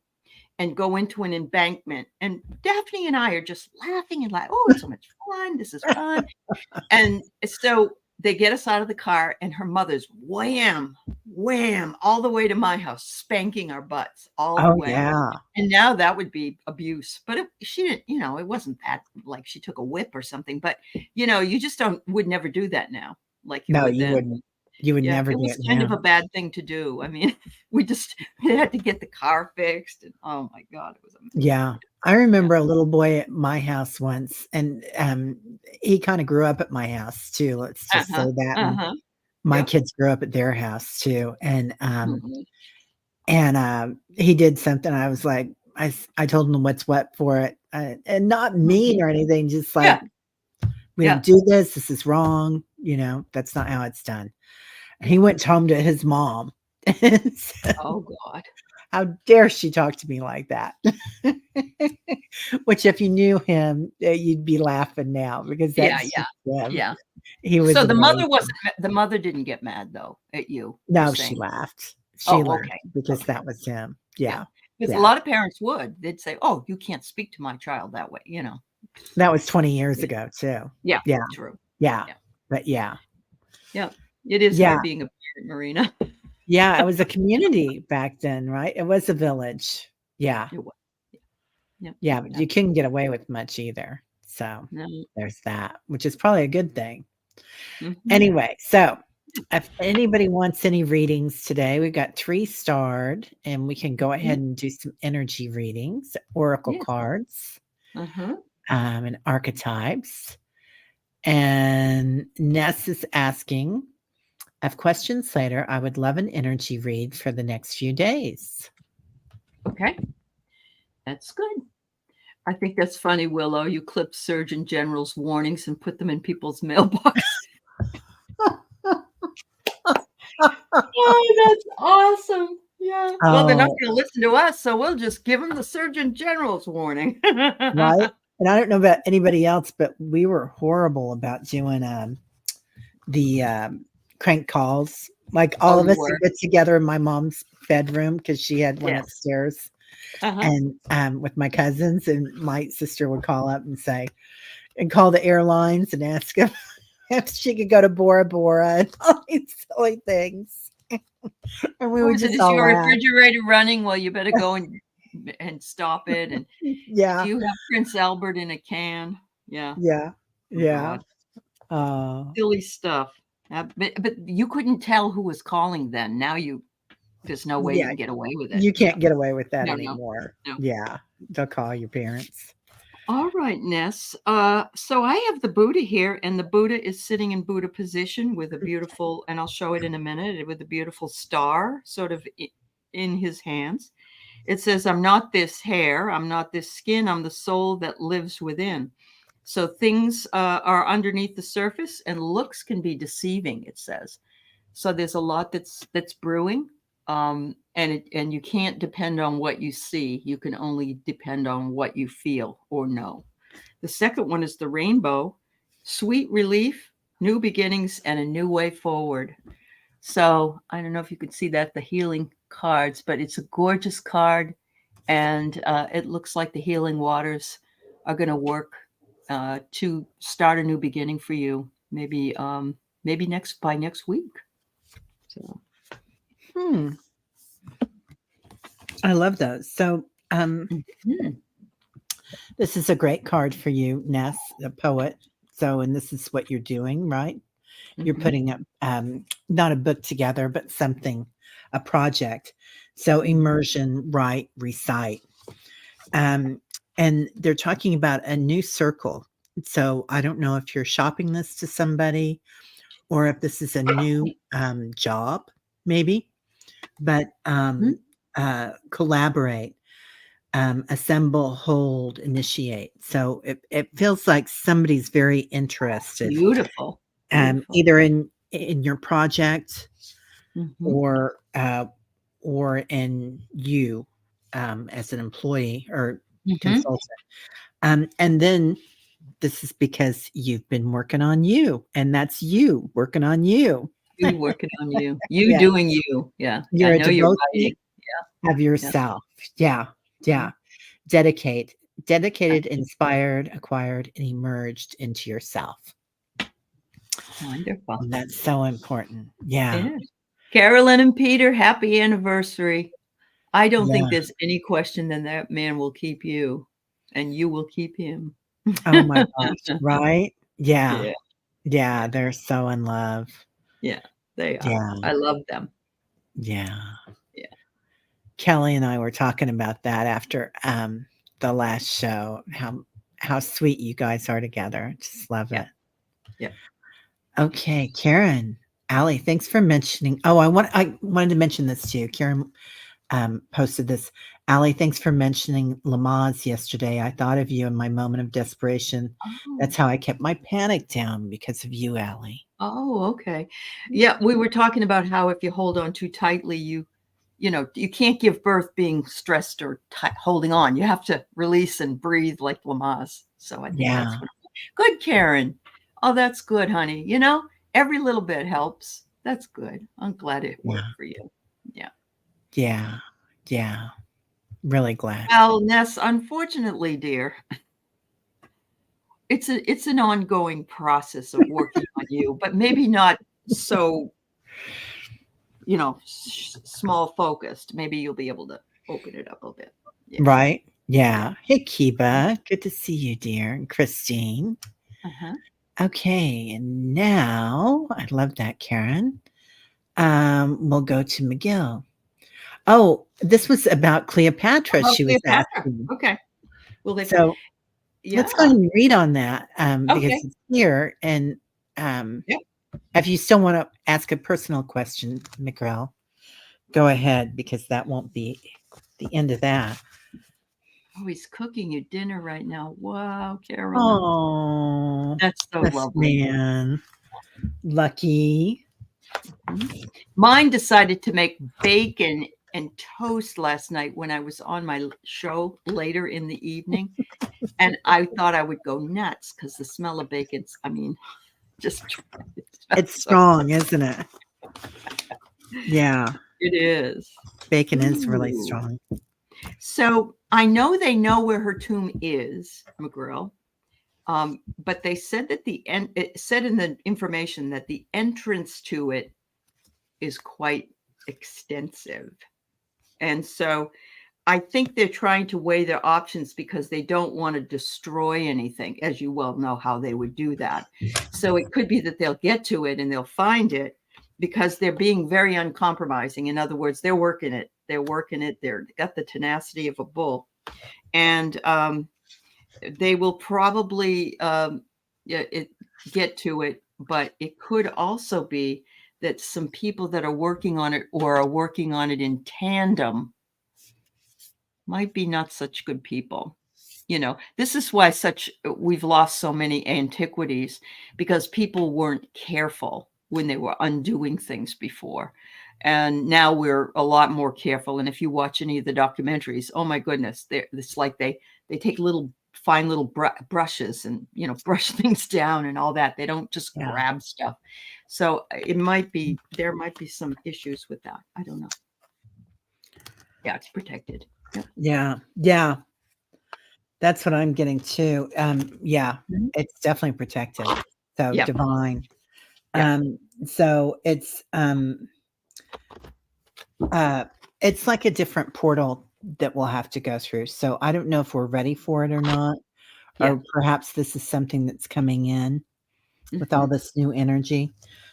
and go into an embankment. And Daphne and I are just laughing and like, "Oh, it's so much fun. This is fun." And so they get us out of the car, and her mother's wham, wham, all the way to my house, spanking our butts all the Oh, way. yeah. And now that would be abuse. But she didn't, it wasn't that like she took a whip or something. But, you just would never do that now. like you No, would you then. wouldn't. You would Yeah, never it do was it kind of now. a bad thing to do. I mean, we had to get the car fixed, and oh my God, it was Yeah. I yeah. remember a little boy at my house once, and, he kinda grew up at my house too, let's just say Uh-huh, that, and uh-huh. my Yep. kids grew up at their house too, Mhm. he did something, I was like I told him what's what for it, and not mean Mhm. or anything, just Yeah, like, "We yeah. don't do this is wrong, that's not how it's done." And he went home to his mom and said, Oh God. "How dare she talk to me like that?" Which if you knew him, you'd be laughing now because Yeah, that's yeah, just him. yeah. He was So amazing. the mother didn't get mad though at you, you're No, she saying? laughed. She Oh, laughed okay, because okay. that was him. Yeah, Yeah, because a yeah. lot of parents would. They'd say, "Oh, you can't speak to my child that way," you know? That was 20 years Yeah, ago too. yeah, Yeah, true. yeah, Yeah, but yeah. yeah. It is Yeah, hard being a parent, Marina. yeah, it was a community back then, right? It was a village. Yeah, It was. Yeah, yeah, but yeah. you couldn't get away with much either. So, No. there's that, which is probably a good thing. Mhm. Anyway, so if anybody wants any readings today, we've got 3 starred, and we can go Mhm. ahead and do some energy readings, oracle Yes. cards, Uh-huh. and archetypes. And Ness is asking, I have questions later. I would love an energy read for the next few days. Okay, that's good. I think that's funny, Willow. You clip Surgeon General's warnings and put them in people's mailbox. Oh, that's awesome. Yeah. Well, they're not Oh, gonna listen to us, so we'll just give them the Surgeon General's warning. right? And I don't know about anybody else, but we were horrible about doing, the, crank calls. Like, Oh, all of you us were? would get together in my mom's bedroom because she had one Yes. upstairs, Uh-huh. and, with my cousins, and my sister would call up and call the airlines and ask if she could go to Bora Bora and all these silly things. And we What would was it? just Is all your laugh. refrigerator running? Well, you better go and stop it, and do Yeah, you have Prince Albert in a can? Yeah. yeah, Oh yeah. god. Oh, Silly stuff. But you couldn't tell who was calling then. Now there's no way you yeah, can get away with it. you Yeah. can't get away with that No, no, anymore. no. Yeah, they'll call your parents. All right, Ness. So I have the Buddha here, and the Buddha is sitting in Buddha position with a beautiful, and I'll show it in a minute, with a beautiful star sort of in his hands. It says, I'm not this hair, I'm not this skin, I'm the soul that lives within. So things are underneath the surface, and looks can be deceiving, it says. So there's a lot that's brewing, and you can't depend on what you see. You can only depend on what you feel or know. The second one is the rainbow, sweet relief, new beginnings, and a new way forward. So I don't know if you could see that, the healing cards, but it's a gorgeous card, and it looks like the healing waters are going to work to start a new beginning for you. Maybe by next week. So. Hmm, I love those. So, Mhm. this is a great card for you, Ness, a poet. So, and this is what you're doing, right? You're Mhm. putting up, not a book together, but something, a project. So, immersion, write, recite. Um, and they're talking about a new circle. So, I don't know if you're shopping this to somebody or if this is a new job, maybe, but Mhm. collaborate, assemble, hold, initiate. So it feels like somebody's very interested, Beautiful. Beautiful. either in your project Mhm. or in you as an employee or Mhm. consultant. And then this is because you've been working on you, and that's you working on you. You working on you. You Yeah, doing you. Yeah. Yeah, I you're a know you're devotee writing. Yeah. of Yeah. yourself. Yeah, Mhm. yeah. Dedicated, inspired, acquired, and emerged into yourself. Wonderful. And that's so important. Yeah, Yeah. Carolyn and Peter, happy anniversary. I don't think yeah. there's any question that that man will keep you, and you will keep him. Oh my gosh, right? Yeah, Yeah. Yeah, they're so in love. Yeah, they are. Yeah, I love them. yeah. Yeah, Kelly and I were talking about that after, the last show, how sweet you guys are together. Just love yeah, it. yeah. Okay, Karen, Aley, thanks for mentioning I wanted to mention this to you. Karen, posted this. Aley, thanks for mentioning Lamaze yesterday. I thought of you in my moment of desperation. Oh, That's how I kept my panic down because of you, Aley. oh, okay. Yeah, we were talking about how if you hold on too tightly, you know, you can't give birth being stressed or holding on. You have to release and breathe like Lamaze. So I think Yeah, that's what. Good, Karen. Oh, that's good, honey. You know, every little bit helps. That's good. I'm glad it yeah, worked for you. Yeah. yeah, yeah. Really glad. Well, Ness, unfortunately, dear, it's an ongoing process of working on you, but maybe not so, you know, small focused. Maybe you'll be able to open it up a bit. Yeah. Right? Yeah. Yeah. Hey, Kiba. Good to see you, dear. And Christine. Uh-huh. Okay, and now I love that, Karen. We'll go to McGill. Oh, this was about Cleopatra. About She was Cleopatra. asking. Okay. Well, they, So let's go yeah. ahead and read on that, because Okay. it's here. And um, Yep. if you still want to ask a personal question, Miguel, go ahead because that won't be the end of that. Oh, he's cooking you dinner right now. Wow, Carolyn. Oh, That's so this lovely. man, lucky. Mhm. Mine decided to make bacon and toast last night when I was on my show later in the evening. And I thought I would go nuts because the smell of bacon's, I mean, just it It's smells so strong, isn't it? Yeah, it is. bacon is really Ooh. strong. So I know they know where her tomb is, McGrill. But they said that it said in the information that the entrance to it is quite extensive. And so I think they're trying to weigh their options because they don't want to destroy anything, as you well know how they would do that. So it could be that they'll get to it and they'll find it because they're being very uncompromising. In other words, they're working it. They're working it. They've got the tenacity of a bull. And they will probably get to it, but it could also be that some people that are working on it or are working on it in tandem might be not such good people. You know, this is why we've lost so many antiquities because people weren't careful when they were undoing things before. And now we're a lot more careful. And if you watch any of the documentaries, oh my goodness, it's like they take fine little brushes and, you know, brush things down and all that. They don't just Yeah. grab stuff. So there might be some issues with that. I don't know. Yeah, it's protected. Yep. Yeah. Yeah. That's what I'm getting too. Yeah, Mhm. it's definitely protected. So Yep. divine. Yep. So uh it's like a different portal that we'll have to go through. So I don't know if we're ready for it or not, Yeah. or perhaps this is something that's coming in with all Mhm. this new energy.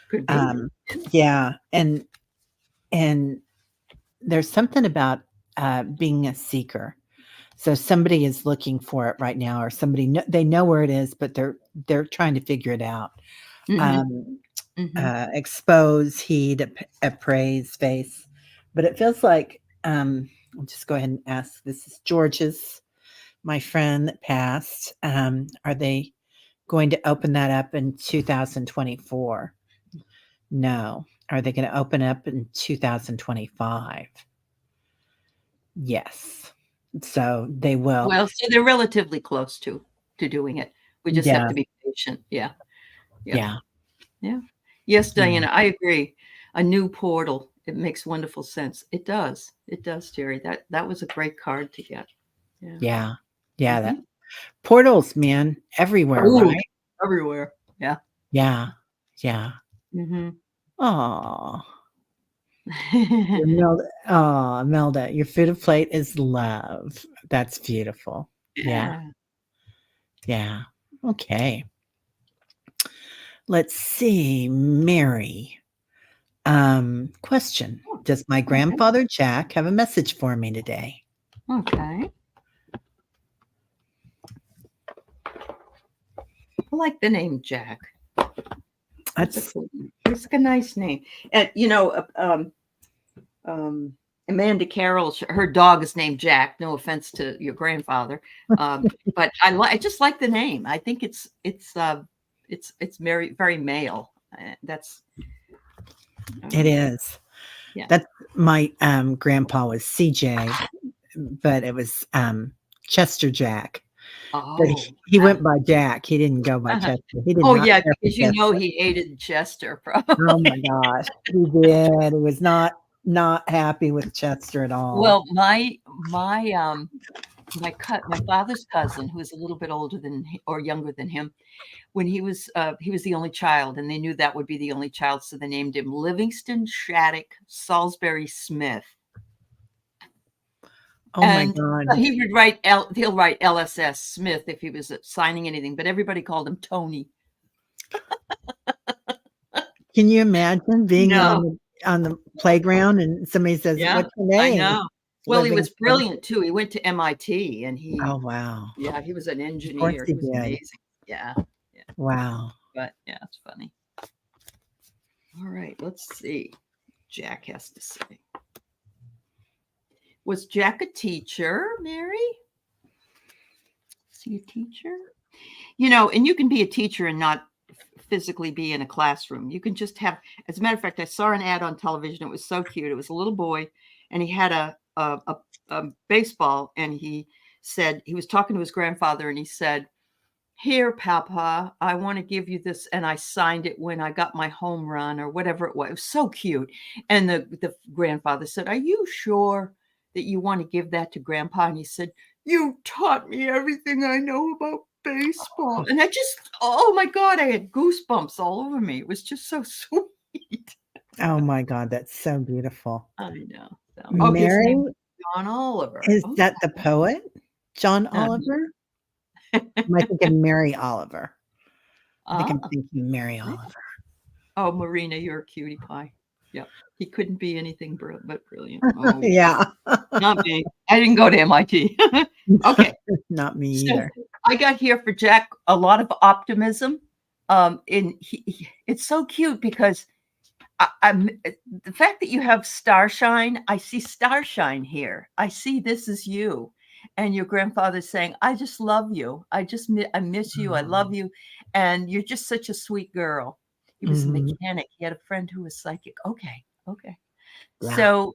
Could be. Um yeah, and there's something about being a seeker. So somebody is looking for it right now, or they know where it is, but they're trying to figure it out. Mhm. Um, Mhm. expose, heed, appraise, face. But it feels like I'll just go ahead and ask. This is George's, my friend that passed. Are they going to open that up in 2024? No. Are they going to open up in 2025? Yes. So they will. Well, so they're relatively close to doing it. We just have Yeah. to be patient. Yeah. Yep. Yeah. Yeah. Yes, Yeah. Diana, I agree. A new portal. It makes wonderful sense. It does. It does, Terry. That was a great card to get. Yeah. Yeah. Yeah. That Mhm. portals, man, everywhere, Oh, right? everywhere. Yeah. Yeah. Yeah. Mhm. Oh, Melda, your food plate is love. That's beautiful. Yeah. Yeah. Yeah. Okay. Let's see, Mary. Question. Does my grandfather Jack have a message for me today? Okay. I like the name Jack. It's like a nice name. And Amanda Carroll, her dog is named Jack. No offense to your grandfather, but I just like the name. I think it's very very male. It is. Yeah. That's my grandpa was CJ, but it was Chester Jack. But he went by Jack. He didn't go by Chester. He did not yeah, care because for Chester. he hated Chester. Probably. Oh my gosh, he did. He was not happy with Chester at all. Well, my father's cousin, who was a little bit older than or younger than him, when he was the only child, and they knew that would be the only child, so they named him Livingston Shattuck Salisbury Smith. Oh my God! He would write he'll write LSS Smith if he was signing anything, but everybody called him Tony. Can you imagine being on the playground and somebody says, "What's your name?" I know. Well, he was brilliant too. He went to MIT, and he. Oh wow! Yeah, he was an engineer. Of course he was did. amazing. Yeah. Wow. But yeah, it's funny. All right, let's see. Jack has to say. Was Jack a teacher, Mary? Is he a teacher? And you can be a teacher and not physically be in a classroom. You can just have, as a matter of fact, I saw an ad on television. It was so cute. It was a little boy, and he had a baseball, and he said, he was talking to his grandfather, and he said, "Here, Papa, I want to give you this." And I signed it when I got my home run or whatever it was. It was so cute. And the grandfather said, "Are you sure that you want to give that to Grandpa?" And he said, "You taught me everything I know about baseball." And I just, oh my God, I had goosebumps all over me. It was just so sweet. Oh my God, that's so beautiful. I know. So, Mary, John Oliver. Is that the poet? John Oliver? Am I thinking Mary Oliver? I think I'm thinking Mary Oliver. Oh, Marina, you're a cutie pie. Yep. He couldn't be anything but brilliant. Oh, yeah. Not me. I didn't go to MIT. Okay. Not me either. I got here for Jack a lot of optimism. It's so cute because the fact that you have starshine, I see starshine here. I see this is you. And your grandfather's saying, "I just love you. I miss you. I love you. And you're just such a sweet girl." He was a mechanic. He had a friend who was psychic. Okay. Yeah. So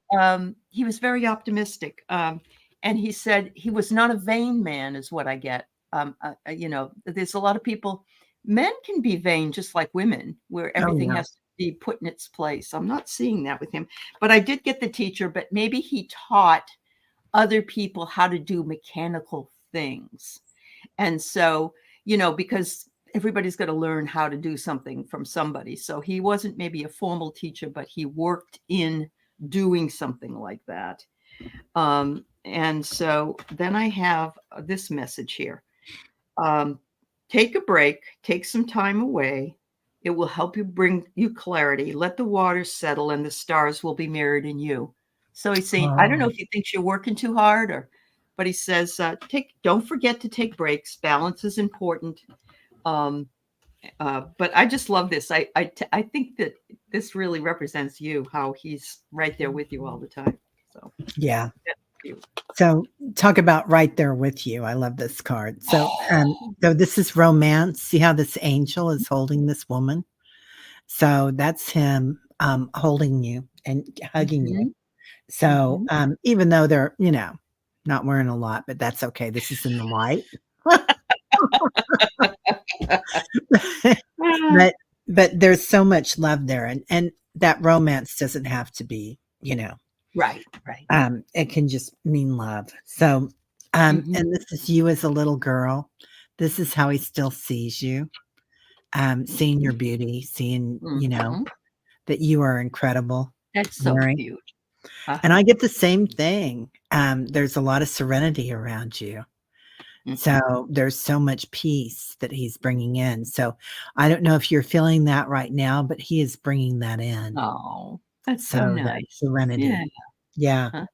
he was very optimistic. And he said he was not a vain man is what I get. There's a lot of people, men can be vain just like women, where everything has to be put in its place. I'm not seeing that with him. But I did get the teacher, but maybe he taught other people how to do mechanical things. And so, because everybody's got to learn how to do something from somebody. So he wasn't maybe a formal teacher, but he worked in doing something like that. And so then I have this message here. Take a break, take some time away. It will help you bring you clarity. Let the waters settle and the stars will be mirrored in you. So he's saying, I don't know if he thinks you're working too hard, but he says, don't forget to take breaks. Balance is important. But I just love this. I think that this really represents you, how he's right there with you all the time. So yeah. So talk about right there with you. I love this card. So so this is romance. See how this angel is holding this woman? So that's him holding you and hugging you. So even though they're, not wearing a lot, but that's okay. This is in the light. but there's so much love there, and that romance doesn't have to be, right. It can just mean love. So and this is you as a little girl. This is how he still sees you, seeing your beauty, seeing that you are incredible. That's so cute. And I get the same thing. There's a lot of serenity around you. So there's so much peace that he's bringing in. So I don't know if you're feeling that right now, but he is bringing that in. Oh, that's so So that nice. serenity. Yeah. Yeah. Uh-huh.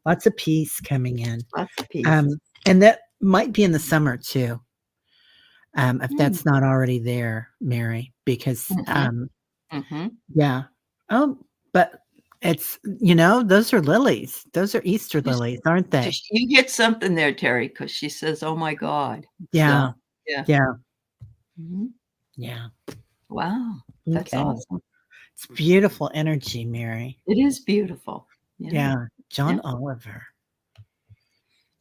Lots of peace coming in. Lots of peace. And that might be in the summer too. If Mm. that's not already there, Mary, because yeah. Oh, but it's those are lilies. Those are Easter lilies, aren't they? You get something there, Teri, because she says, "Oh my God." Yeah. So, yeah. Yeah. Mhm. Yeah. Wow. That's Okay. awesome. It's beautiful energy, Mary. It is beautiful. Yeah. Yeah. John Yeah. Oliver.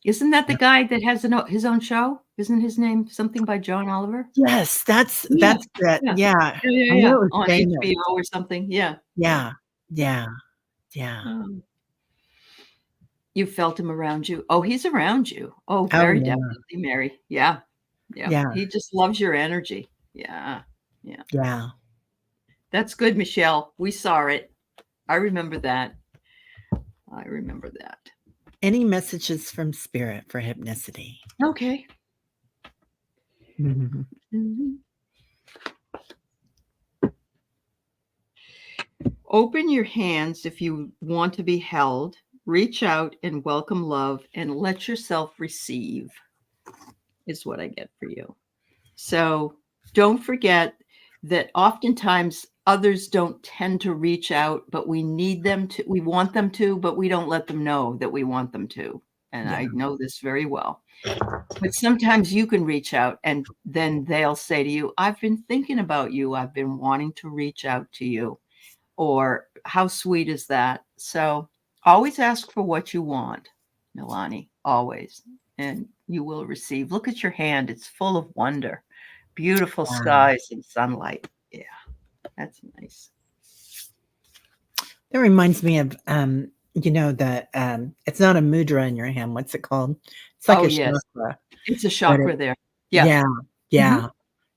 Isn't that the guy that has his own show? Isn't his name something by John Oliver? Yes, that's Yeah. that. Yeah. Yeah. Yeah. I knew Yeah. it was On famous. HBO or something. Yeah. Yeah. Yeah. Yeah. You felt him around you. Oh, he's around you. Oh, Oh, very yeah. definitely, Mary. Yeah. Yeah. Yeah. He just loves your energy. Yeah. Yeah. Yeah. That's good, Michelle. We saw it. I remember that. Any messages from spirit for hypnicity? Okay. Mhm. Open your hands if you want to be held. Reach out and welcome love and let yourself receive, is what I get for you. So don't forget that oftentimes others don't tend to reach out, but we need them to, we want them to, but we don't let them know that we want them to. And I know this very well. But sometimes you can reach out and then they'll say to you, I've been thinking about you. I've been wanting to reach out to you. Or how sweet is that? So always ask for what you want, Milani, always. And you will receive. Look at your hand. It's full of wonder. Beautiful skies and sunlight. Yeah, that's nice. That reminds me of the it's not a mudra in your hand. What's it called? It's like a chakra. It's a chakra there. Yeah. Yeah.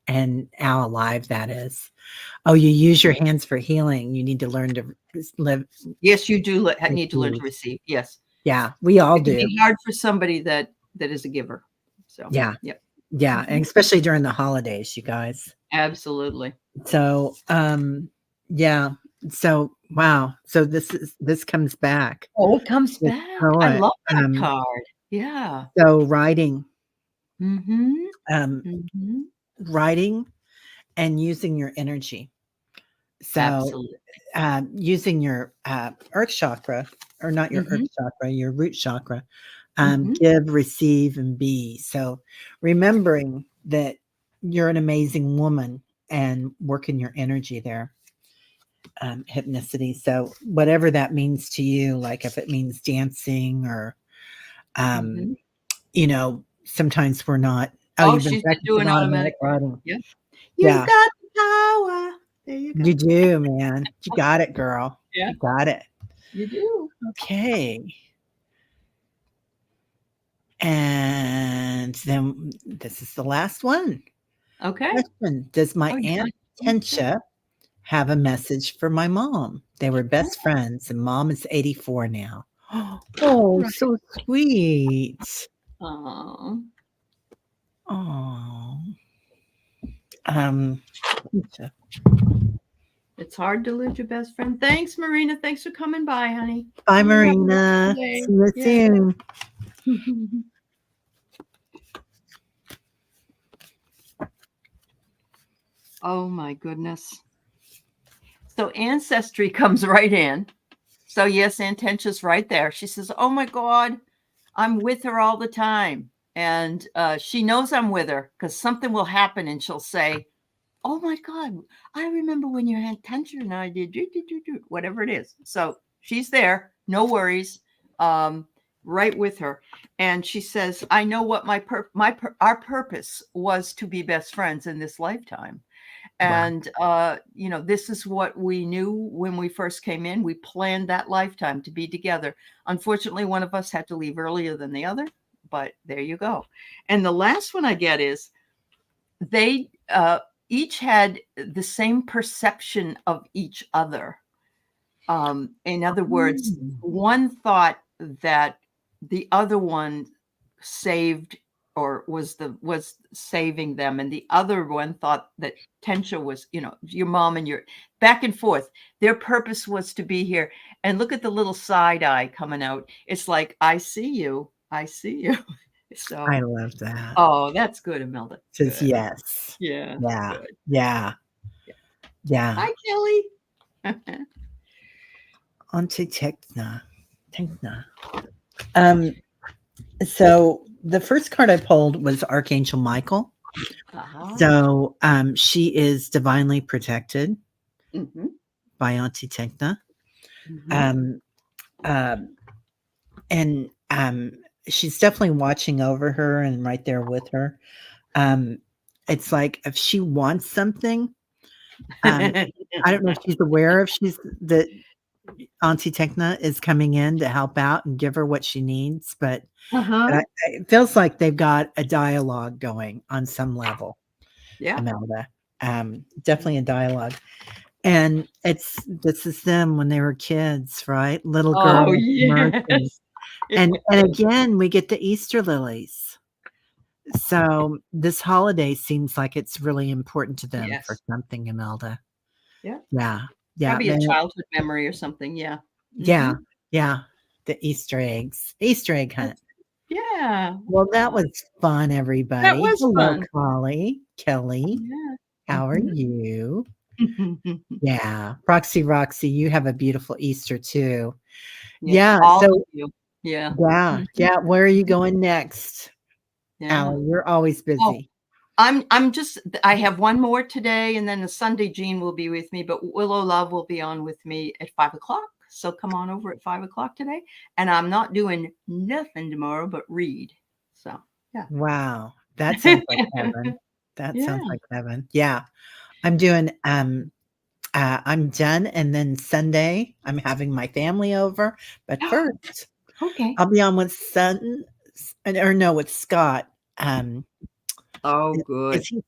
And how alive that is. Oh, you use your hands for healing. You need to learn to live. Yes, you do need to learn to receive. Yes. Yeah, we all do. It can be hard for somebody that is a giver. So yeah. Yep. Yeah. And especially during the holidays, you guys. Absolutely. So yeah. So wow. So this comes back. Oh, it comes back. I love that card. Yeah. So writing. Mm-hmm. Writing and using your energy. So Absolutely. using your earth chakra, or not your earth chakra, your root chakra, give, receive, and be. So remembering that you're an amazing woman and working your energy there. Hypnicity. So whatever that means to you, like if it means dancing or, sometimes we're not. Oh, you've been she's been practicing doing automatic writing. Yeah. Yeah. You got the power. There you go. You do, man. You got it, girl. Yeah. You got it. You do. Okay. And then this is the last one. Okay. Question. Does my Aunt Tensha have a message for my mom? They were best friends, and mom is 84 now. Oh, so sweet. Oh. Oh. It's hard to lose your best friend. Thanks, Marina. Thanks for coming by, honey. Bye, Marina. See you soon. Oh my goodness. So ancestry comes right in. So yes, Aunt Tensha's right there. She says, oh my God, I'm with her all the time. And she knows I'm with her because something will happen and she'll say, oh my God, I remember when your Aunt Tensha and I did whatever it is. So she's there, no worries, right with her. And she says, I know what our purpose was to be best friends in this lifetime. And, this is what we knew when we first came in. We planned that lifetime to be together. Unfortunately, one of us had to leave earlier than the other, but there you go. And the last one I get is they each had the same perception of each other. In other words, one thought that the other one saved or was saving them, and the other one thought that Tensha was, your mom and your back and forth. Their purpose was to be here. And look at the little side eye coming out. It's like, I see you. I see you. So I love that. Oh, that's good, Imelda. Says Good. yes. Yeah. Yeah. Good. Yeah. Yeah. Hi, Kelly. Techna. So the first card I pulled was Archangel Michael. So she is divinely protected by Auntie Techna. And she's definitely watching over her and right there with her. It's like if she wants something, I don't know if she's aware of that Auntie Techna is coming in to help out and give her what she needs, but it feels like they've got a dialogue going on some level. Yeah, Imelda. Definitely a dialogue. And this is them when they were kids, right? Little girls. Oh, yes. And again, we get the Easter lilies. So this holiday seems like it's really important to them for something, Imelda. Yeah. Yeah. Yeah. Probably a childhood memory or something. Yeah. Yeah. Yeah. The Easter eggs. Easter egg hunt. Yeah. Well, that was fun, everybody. That was Hello, fun. Kelly. Yeah. How are you? Yeah. Roxy, you have a beautiful Easter too. Yeah. All So of you. Yeah. Yeah. Where are you going next? Aley, you're always busy. I have one more today, and then the Sunday Jean will be with me, but Willow Love will be on with me at 5:00. So come on over at 5:00 today. And I'm not doing nothing tomorrow but read. So yeah. Wow. That sounds like heaven. Sounds like heaven. Yeah. I'm doing I'm done, and then Sunday I'm having my family over. But first, I'll be on with with Scott. Oh, good. Is he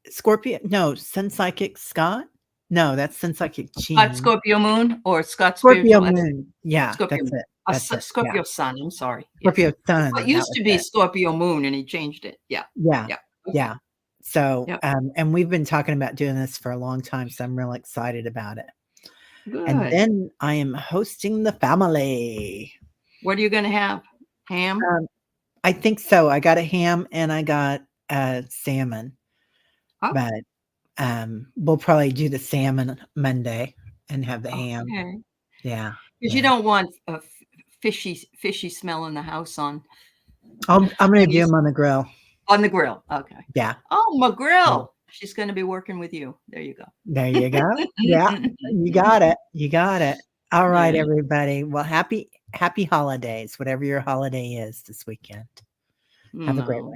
Scorpio? No, Sun Psychic Scott. No, that's Sun Psychic Jean. Scott Scorpio Moon or Scott Scorpio Moon. Yeah, Scorpio that's Moon. it. That's it. Scorpio Sun. I'm sorry. Scorpio Sun. It used to be Scorpio Moon, and he changed it. Yeah. Yeah. Yeah. So, and we've been talking about doing this for a long time, so I'm real excited about it. Good. And then I am hosting the family. What are you going to have? Ham? I think so. I got a ham and I got salmon. But we'll probably do the salmon Monday and have the ham. Yeah. Because you don't want a fishy smell in the house on. I'm going to do them on the grill. On the grill. Okay. Yeah. Oh, my grill. She's going to be working with you. There you go. There you go. Yeah. You got it. You got it. All right, everybody. Well, happy holidays, whatever your holiday is this weekend. Have a great one.